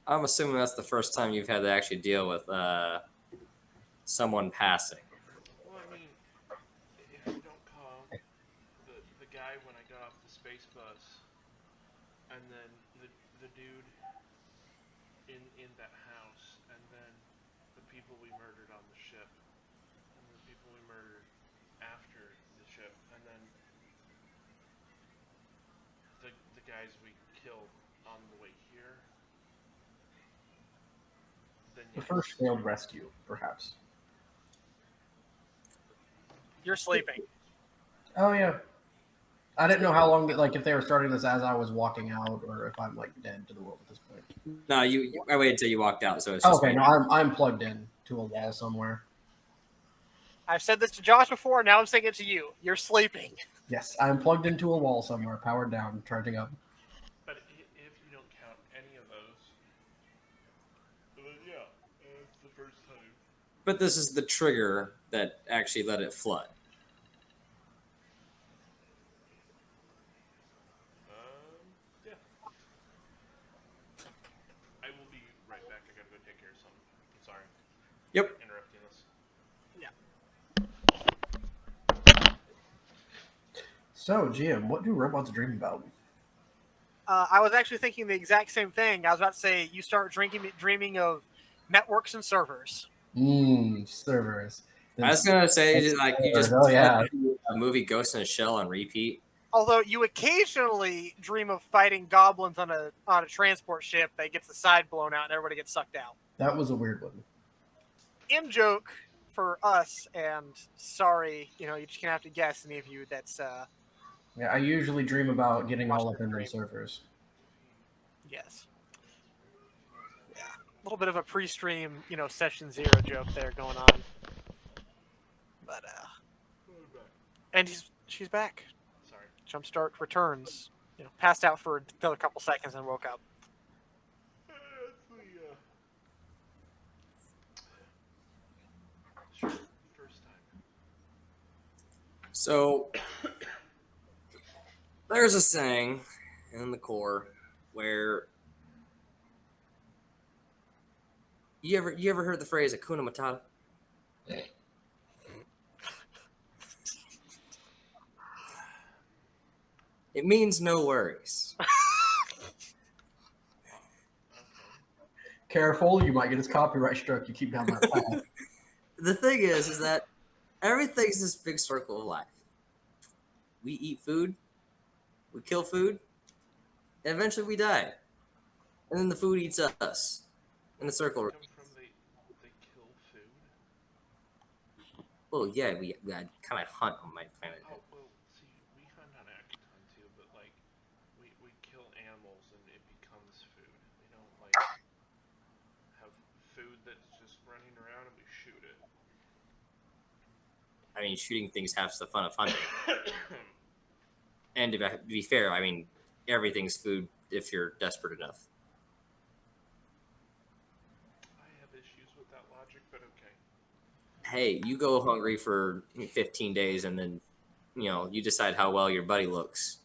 I'm assuming that's the first time you've had to actually deal with someone passing. Well, I mean, if you don't call the guy when I got off the space bus, and then the dude in that house, and then the people we murdered on the ship, and the people we murdered after the ship, and then the guys we killed on the way here. Then The you first failed rescue, perhaps. You're sleeping. Oh yeah. I didn't know how long, if they were starting this as I was walking out, or if I'm dead to the world at this point. No, I waited until you walked out, so it's just Okay, no, I'm plugged in to a wall somewhere. I've said this to Josh before, now I'm saying it to you. You're sleeping. Yes, I'm plugged into a wall somewhere, powered down, charging up. But if you don't count any of those, then yeah, it's the first time. But this is the trigger that actually let it flood. Yeah. I will be right back. I gotta go take care of something. I'm sorry. Yep. Interrupting this. So, GM, what do robots dream about? I was actually thinking the exact same thing. I was about to say you start dreaming of networks and servers. Servers. I was gonna say, you just Oh, yeah. a movie Ghost in a Shell on repeat. Although you occasionally dream of fighting goblins on a transport ship that gets the side blown out and everybody gets sucked out. That was a weird one. In joke for us, and sorry, you just gonna have to guess any of you that's Yeah, I usually dream about getting all Watch up the in dream. those servers. yes. Yeah. A little bit of a pre-stream, session 0 joke there going on. But and she's back. Sorry. Jumpstart returns. Passed out for another couple seconds and woke up. Sure. First time. So there's a saying in the core where you ever heard the phrase Hakuna Matata? It means no worries. Careful, you might get his copyright struck. You keep down that path. The thing is that everything's this big circle of life. We eat food, we kill food, and eventually we die. And then the food eats us. And the circle. Come from they kill food. Well, yeah, we kind of hunt on my planet. Oh well, see, we hunt on Akaton too, but we kill animals and it becomes food. We don't have food that's just running around and we shoot it. I mean, shooting things half the fun of hunting. And to be fair, I mean, everything's food if you're desperate enough. I have issues with that logic, but okay. Hey, you go hungry for 15 days and then, you decide how well your buddy looks.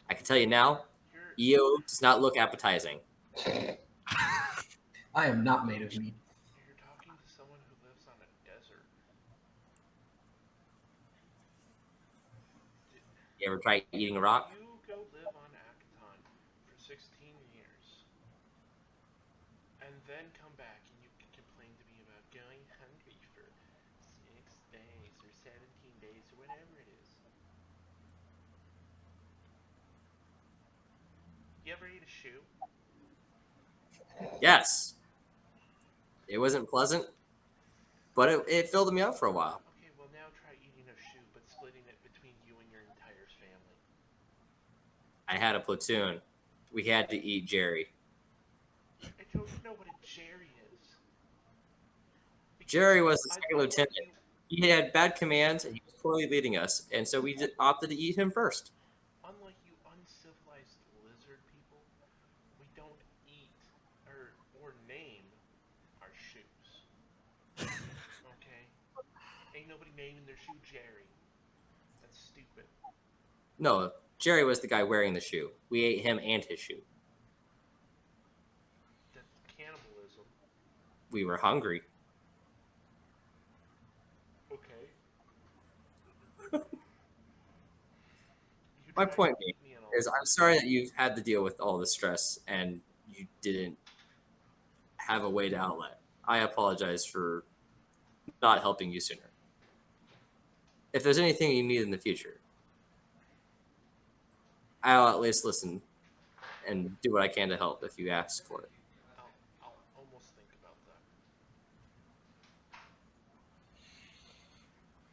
I can tell you now, You're EO does not look appetizing. I am not made of meat. you're talking to someone who lives on a desert. You ever try eating a rock? You go live on Akaton for 16 years, and then come back and you can complain to me about going hungry for 6 days or 17 days or whatever it is. You ever eat a shoe? Yes. It wasn't pleasant, but it filled me up for a while. Okay, well now try eating a shoe, but splitting it between you and your entire family. I had a platoon. We had to eat Jerry. I don't know what a Jerry is. Jerry was the I second thought lieutenant. He had bad commands and he was poorly leading us, and so we opted to eat him first. Unlike you uncivilized lizard people, we don't eat or name our shoes. Okay? Ain't nobody naming their shoe Jerry. That's stupid. No, Jerry was the guy wearing the shoe. We ate him and his shoe. That's cannibalism. We were hungry. Okay. You My tried point to being eat me and all is I'm sorry that you've had to deal with all the stress and you didn't have a way to outlet. I apologize for not helping you sooner. If there's anything you need in the future, I'll at least listen and do what I can to help if you ask for it. I'll almost think about that.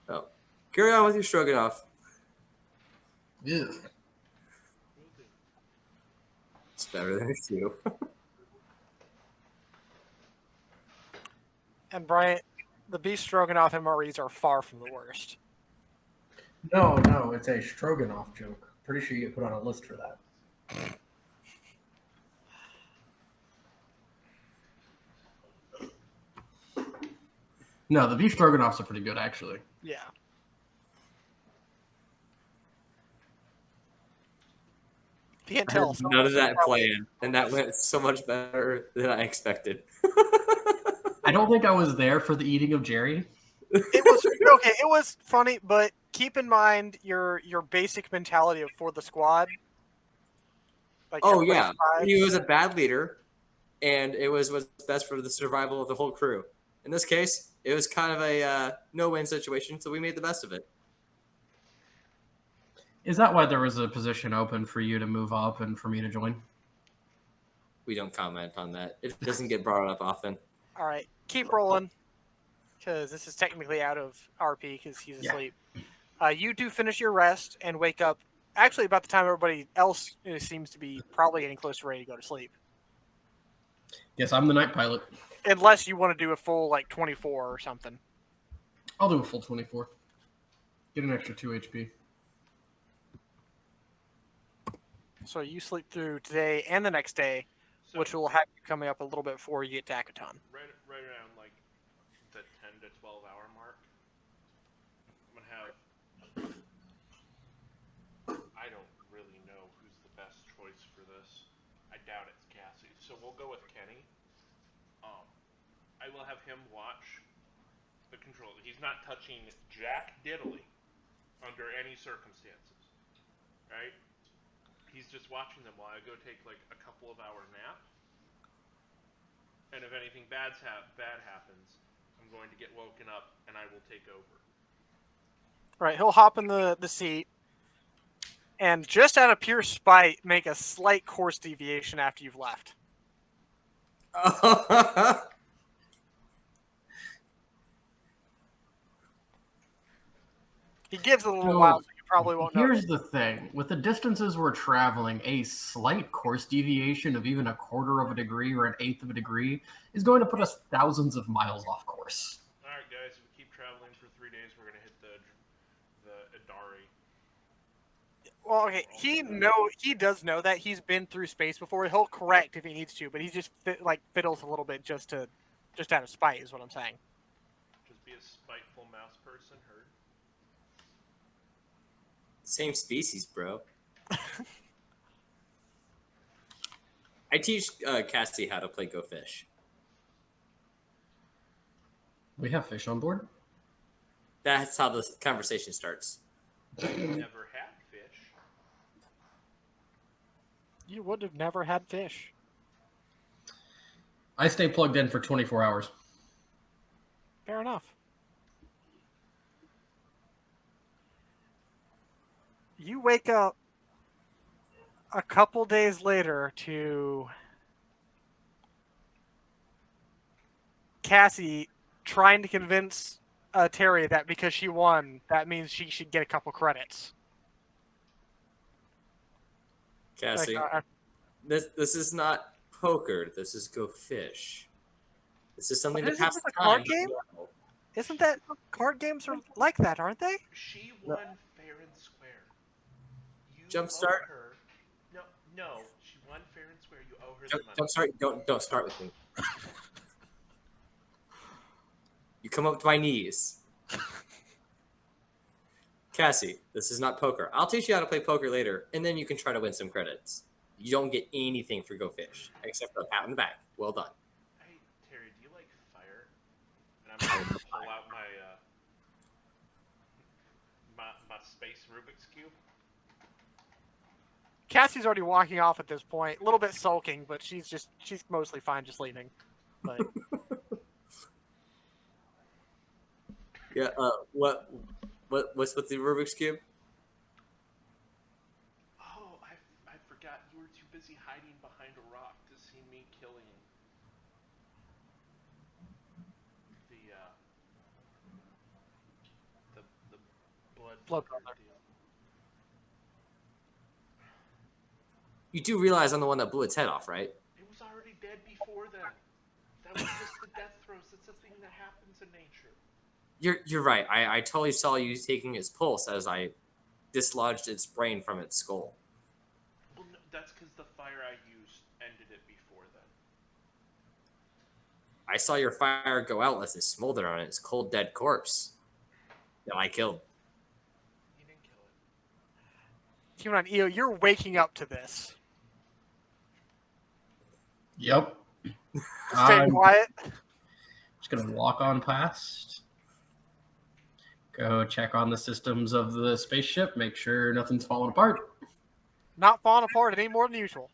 So, carry on with your stroganoff. Ew. Will do. It's better than a shoe. And Bryant, the beef stroganoff MREs are far from the worst. No, it's a Stroganoff joke. Pretty sure you get put on a list for that. No, the beef stroganoffs are pretty good, actually. Yeah. If you can't tell, None of that planned, and that went so much better than I expected. I don't think I was there for the eating of Jerry. it was okay. It was funny, but keep in mind your basic mentality of for the squad. Like Oh everybody's yeah, vibes. he was a bad leader, and it was what's best for the survival of the whole crew. In this case, it was kind of a no-win situation, so we made the best of it. Is that why there was a position open for you to move up and for me to join? We don't comment on that. It doesn't get brought up often. All right, keep rolling, because this is technically out of RP because he's Yeah. asleep. You do finish your rest and wake up. Actually, about the time everybody else seems to be probably getting close to ready to go to sleep, Yes, I'm the night pilot. unless you want to do a full like 24 or something. I'll do a full 24. Get an extra 2 HP. So you sleep through today and the next day, So which will have you coming up a little bit before you get to Akaton. right around like the 10 to 12 hour mark, I'm gonna have. I don't really know who's the best choice for this. I doubt it's Cassie, so we'll go with Kenny. I will have him watch the controller. He's not touching Jack Diddley under any circumstances, right? He's just watching them while I go take like a couple of hour nap. And if anything bad happens, I'm going to get woken up and I will take over. Right, he'll hop in the seat and just out of pure spite, make a slight course deviation after you've left. He gives it a little So, while, so you probably won't know. Here's the thing. With the distances we're traveling, a slight course deviation of even a quarter of a degree or an eighth of a degree is going to put us thousands of miles off course. All right, guys. If we keep traveling for 3 days, we're going to hit the Idari. Well, okay, he does know that he's been through space before. He'll correct if he needs to, but he just fiddles a little bit just out of spite is what I'm saying. Just be a spiteful mouse person, heard? Same species, bro. I teach Cassie how to play Go Fish. We have fish on board. That's how the conversation starts. Never had fish. You would have never had fish. I stay plugged in for 24 hours. Fair enough. You wake up a couple days later to Cassie trying to convince Terry that because she won, that means she should get a couple credits. Cassie, Like, this is not poker. This is Go Fish. This is something to Isn't pass this the a card time. game? Isn't that card games are like that, aren't they? She won fair and square. You Jumpstart? owe her. No. She won fair and square. You owe her Don't, the money. don't start. Don't start with me. You come up to my knees. Cassie, this is not poker. I'll teach you how to play poker later, and then you can try to win some credits. You don't get anything for Go Fish, except for a pat on the back. Well done. Hey, Terry, do you like fire? And I'm going to pull out my space Rubik's Cube. Cassie's already walking off at this point, a little bit sulking, but she's mostly fine just leaving. But Yeah. What's with the Rubik's Cube? Oh, I forgot you were too busy hiding behind a rock to see me killing the blood brother. deal. You do realize I'm the one that blew its head off, right? It was already dead before then. That was just the death throes. It's a thing that happens in nature. You're right. I totally saw you taking its pulse as I dislodged its brain from its skull. Well, no, that's because the fire I used ended it before then. I saw your fire go out as it smoldered on its cold, dead corpse that I killed. You didn't kill it. Human on EO, you're waking up to this. Yep. Stay I'm quiet. just going to walk on past. Go check on the systems of the spaceship. Make sure nothing's falling apart. Not falling apart any more than usual.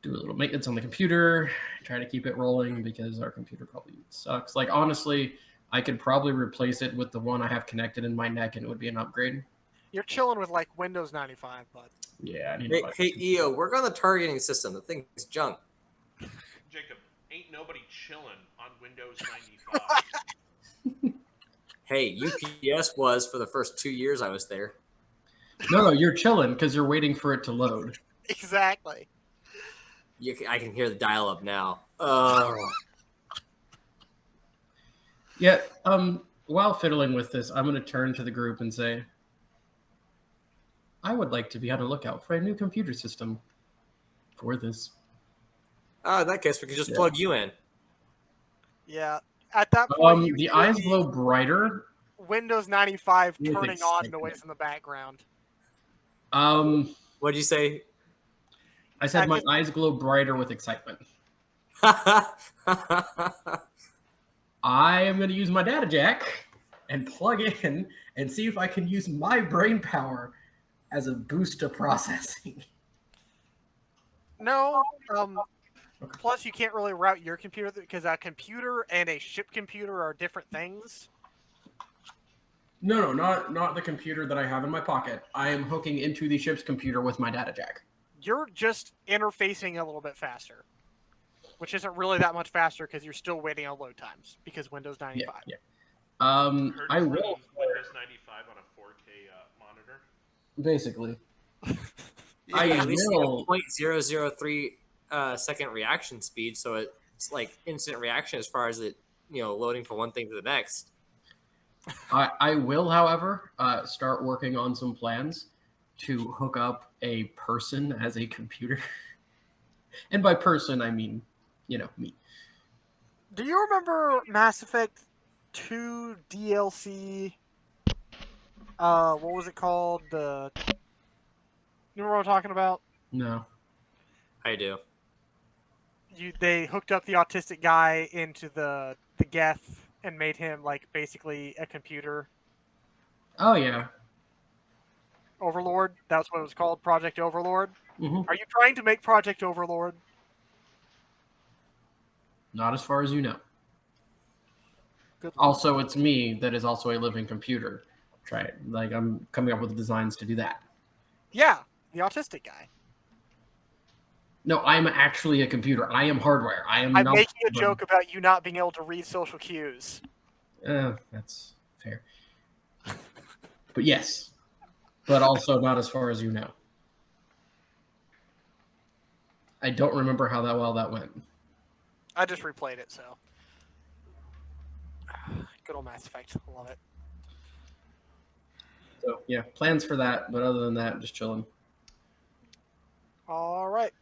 Do a little maintenance on the computer. Try to keep it rolling because our computer probably sucks. Like, honestly, I could probably replace it with the one I have connected in my neck and it would be an upgrade. You're chilling with like Windows 95, but Yeah, I need Hey, to buy hey EO, work on the targeting system. The thing's junk. Jacob, ain't nobody chilling on Windows 95. Hey, UPS was for the first 2 years I was there. No, you're chilling because you're waiting for it to load. exactly. I can hear the dial-up now. Yeah, while fiddling with this, I'm going to turn to the group and say, I would like to be on the lookout for a new computer system for this. In that case, we could just plug you in. Yeah. At that point, you The hear eyes glow brighter. Windows 95 With turning on excitement. noise in the background. What'd you say? I said my just- eyes glow brighter with excitement. Hey, I am going to use my data jack and plug in and see if I can use my brain power as a boost to processing. No. Plus, you can't really route your computer because a computer and a ship computer are different things. No, not the computer that I have in my pocket. I am hooking into the ship's computer with my data jack. You're just interfacing a little bit faster, which isn't really that much faster because you're still waiting on load times because Windows 95. Yeah. Heard I it's will. running Windows 95 on a 4K monitor. Basically. at least you will. have 0.003 second reaction speed, so it's like instant reaction as far as it, loading from one thing to the next. I will, however, start working on some plans to hook up a person as a computer. And by person, I mean, me. Do you remember Mass Effect 2 DLC? What was it called? You know what I'm talking about? No. I do. They hooked up the autistic guy into the Geth and made him like basically a computer Oh, yeah. overlord. That's what it was called, Project Overlord. Hmm. Are you trying to make Project Overlord? Not as far as you know. Good luck. Also, it's me that is also a living computer. Try it. Like, I'm coming up with designs to do that. Yeah, the autistic guy. No, I'm actually a computer. I am hardware. I'm I'm not. making a joke about you not being able to read social cues. That's fair. But yes. But also not as far as you know. I don't remember how that went. I just replayed it, so. Good old Mass Effect. Love it. So, yeah, plans for that. But other than that, just chilling. All right.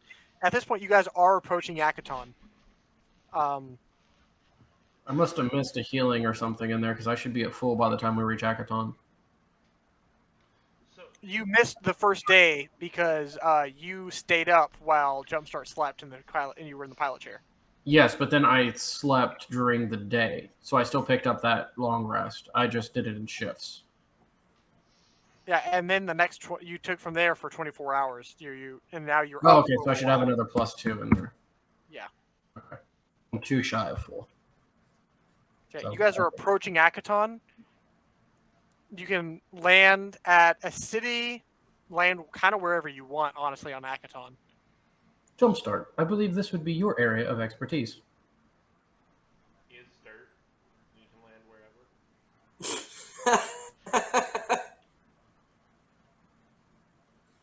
At this point, you guys are approaching Akaton. I must have missed a healing or something in there because I should be at full by the time we reach Akaton. So, You missed the first day because you stayed up while Jumpstart slept in the pilot, and you were in the pilot chair. Yes, but then I slept during the day, so I still picked up that long rest. I just did it in shifts. Yeah, and then the next you took from there for 24 hours. And now you're Oh, up. okay, for so a I should have while. another +2 in there. Yeah. Okay. I'm 2 shy of full. Okay, So, you guys are approaching Akaton. You can land at a city, land kind of wherever you want, honestly, on Akaton. Jumpstart, I believe this would be your area of expertise. is dirt. You can land wherever.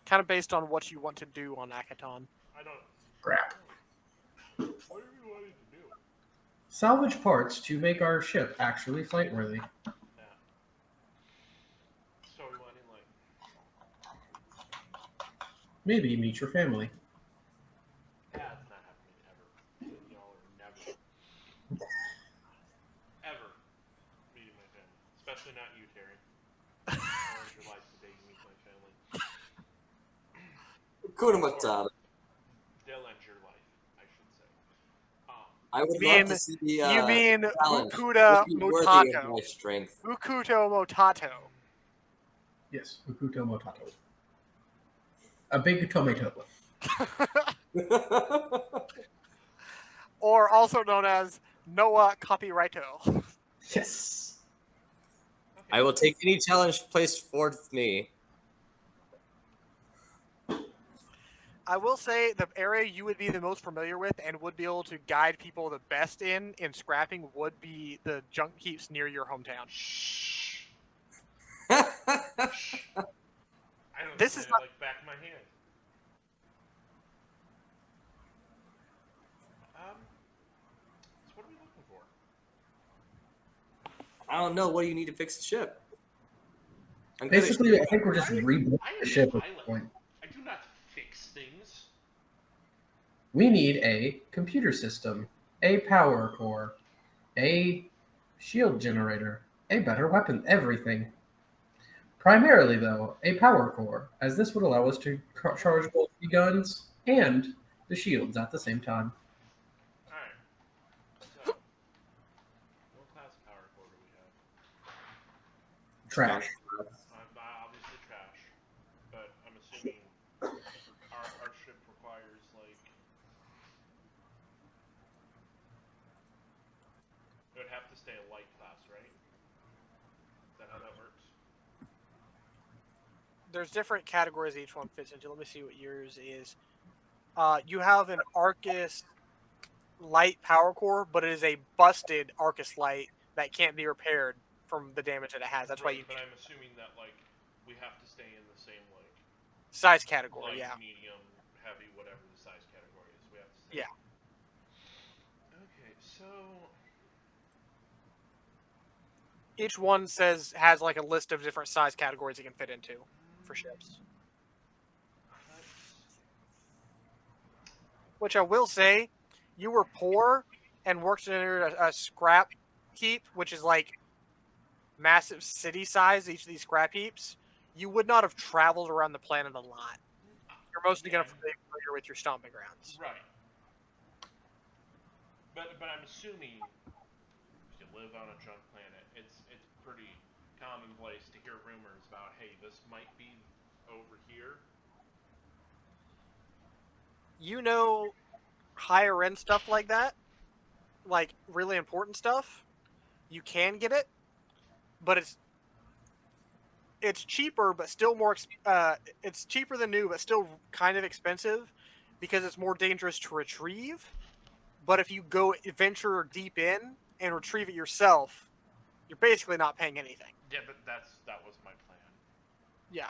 Kind of based on what you want to do on Akaton. I don't. Crap. What are you wanting to do? Salvage parts to make our ship actually flight-worthy. Yeah. So we wanting like. Maybe meet your family. That's not happening ever. Y'all are never, ever meeting my family. Especially not you, Terry. I'll end your life the day you meet my family. Hakuna Matata. They'll end your life, I should say. I would You love mean- to see the you mean challenge. Fukuda Would be worthy of Motato. my strength. Ukuto Motato. Yes, Ukuto Motato. A big tomato. Or also known as Noah Copyrighto. Yes. Okay. I will take any challenge placed forth me. I will say the area you would be the most familiar with and would be able to guide people the best in scrapping would be the junk heaps near your hometown. Shh. I don't This know, is man, not- like back of my hand. So what are we looking for? I don't know. What do you need to fix the ship? I'm good at Basically, I think we're just I rebuilding am the ship a at this pilot. point. I do not fix things. We need a computer system, a power core, a shield generator, a better weapon, everything. Primarily, though, a power core, as this would allow us to charge both the guns and the shields at the same time. Alright. So, what class power core do we have? Trash. Obviously trash. But I'm assuming our ship requires, like... It would have to stay a light class, right? Is that how that works? There's different categories each one fits into. Let me see what yours is. You have an Arcus light power core, but it is a busted Arcus light that can't be repaired from the damage that it has. That's why Right, you But I'm assuming that, like, we have to stay in the same, like... size category. light, Yeah. medium, heavy, whatever the size category is. We have to stay. Yeah. Okay, so... Each one has like a list of different size categories it can fit into for ships. Which I will say, you were poor and worked in a scrap heap, which is like massive city size, each of these scrap heaps. You would not have traveled around the planet a lot. You're mostly going to be familiar with your stomping grounds. Right. But I'm assuming if you live on a junk planet, it's pretty commonplace to hear rumors about, hey, this might be over here. You know, higher end stuff like that, like really important stuff, you can get it, but it's cheaper, but still more. It's cheaper than new, but still kind of expensive because it's more dangerous to retrieve. But if you go venture deep in and retrieve it yourself, you're basically not paying anything. Yeah, but that was my plan. Yeah.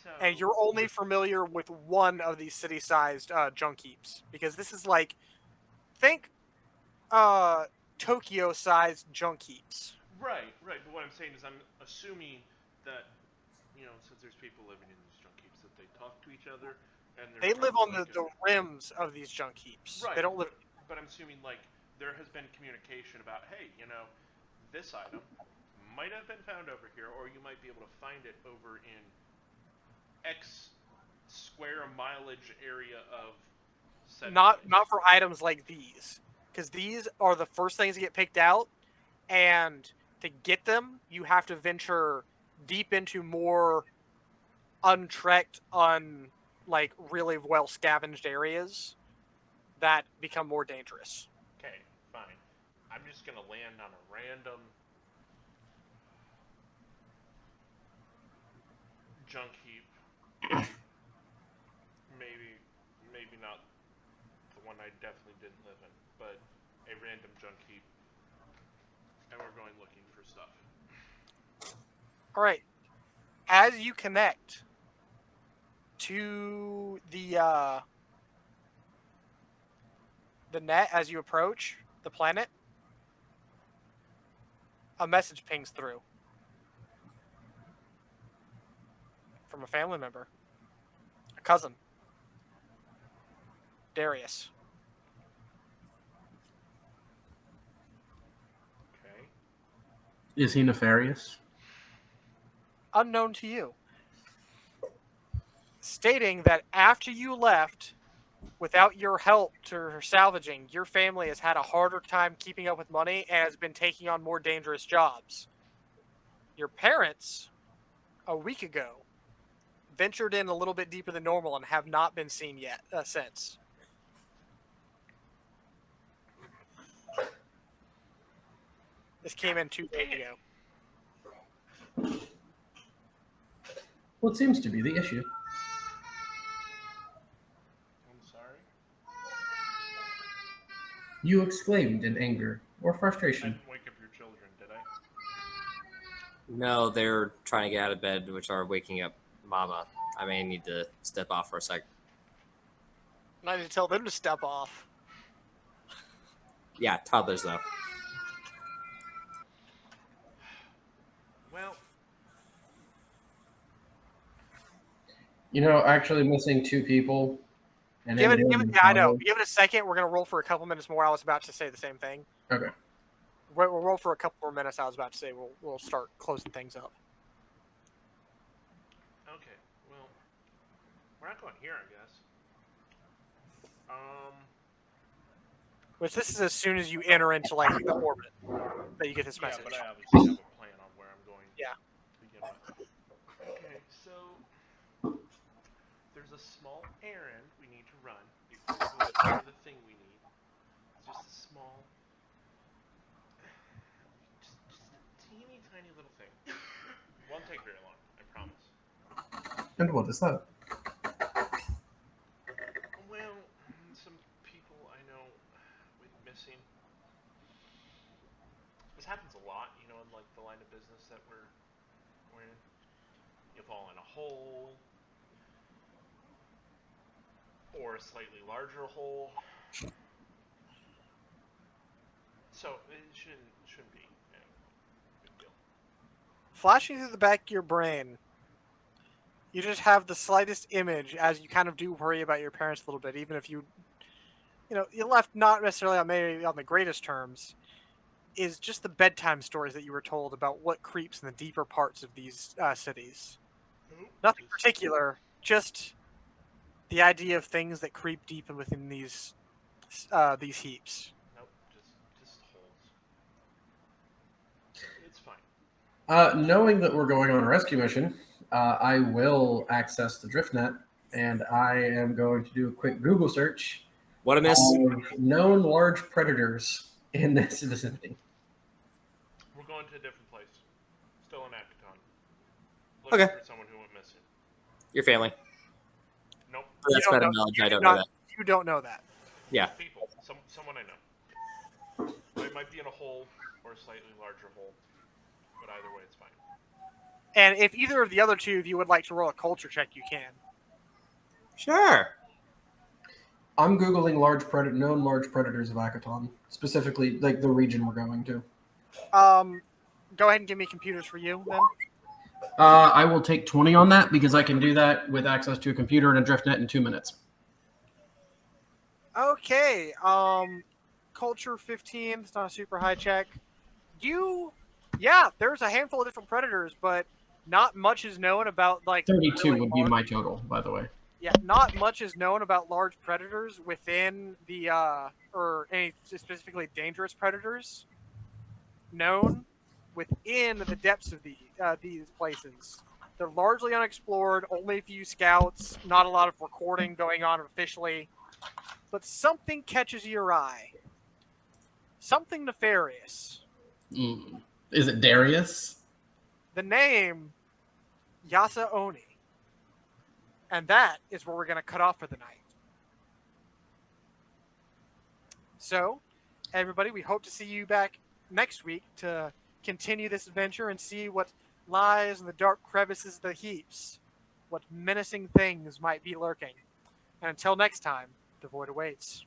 So And you're only familiar with one of these city-sized junk heaps because this is like, think Tokyo-sized junk heaps. right. But what I'm saying is, I'm assuming that since there's people living in these junk heaps, that they talk to each other, and They live on like the rims of these junk heaps. right. They don't live. But I'm assuming like there has been communication about, hey, this item might have been found over here, or you might be able to find it over in X square mileage area of said Not place. for items like these, because these are the first things to get picked out, and to get them, you have to venture deep into more untrekked, like really well scavenged areas that become more dangerous. Okay, fine. I'm just gonna land on a random junk heap. Maybe not the one I definitely didn't live in, but a random junk heap. And we're going looking for stuff. All right, as you connect to the net, as you approach the planet, a message pings through from a family member, a cousin, Darius. Okay. Is he nefarious? Unknown to you, stating that after you left, without your help to salvaging, your family has had a harder time keeping up with money and has been taking on more dangerous jobs. Your parents, a week ago, ventured in a little bit deeper than normal and have not been seen yet since. This came in 2 days ago. Well, it seems to be the issue. I'm sorry. You exclaimed in anger or I frustration. didn't wake up your children, did I? No, they're trying to get out of bed, which are waking up Mama. I may need to step off for a sec. And I need to tell them to step off. Yeah, toddlers though. Well, Actually missing 2 people. And Yeah, I know. follow. Give it a second. We're going to roll for a couple minutes more. I was about to say the same thing. Okay. We'll roll for a couple more minutes. I was about to say we'll start closing things up. okay. Well, we're not going here, I guess. Which this is as soon as you enter into like the orbit that you get this Yeah, message. but I obviously have a plan on where I'm going. Yeah. To begin with. Okay, so there's a small errand we need to run before we go to the thing we need. It's just a small, just a teeny tiny little thing. Won't take very long, I promise. And what is that? Well, some people I know went missing. This happens a lot, in like the line of business that we're in. You fall in a hole, or a slightly larger hole. So it shouldn't be a big deal. Flashing through the back of your brain, You just have the slightest image, as you kind of do worry about your parents a little bit, even if you left not necessarily on maybe on the greatest terms, is just the bedtime stories that you were told about what creeps in the deeper parts of these cities. Nope, Nothing just- particular, just the idea of things that creep deep in within these heaps. Nope, just holes. It's fine. Knowing that we're going on a rescue mission, I will access the DriftNet, and I am going to do a quick Google search What a miss. of known large predators in this vicinity. We're going to a different place. Still in Akaton. Looking Okay. for someone who went missing. Your family. Nope. That's don't meta know- knowledge. you I do don't know not- that. You don't know that. Yeah. People. Someone I know. It might be in a hole or a slightly larger hole. But either way, it's fine. And if either of the other two of you would like to roll a culture check, you can. Sure. I'm googling known large predators of Akaton, specifically like the region we're going to. Go ahead and give me computers for you then. I will take 20 on that because I can do that with access to a computer and a DriftNet in 2 minutes. Okay. Culture 15. It's not a super high check. There's a handful of different predators, but not much is known about 32 really would be large- my total, by the way. Yeah, not much is known about large predators within the or any specifically dangerous predators known within the depths of these places. They're largely unexplored, only a few scouts, not a lot of recording going on officially. But something catches your eye. Something nefarious. Is it Darius? The name Yasa Oni. And that is where we're going to cut off for the night. So, everybody, we hope to see you back next week to continue this adventure and see what lies in the dark crevices of the heaps, what menacing things might be lurking. And until next time, the void awaits.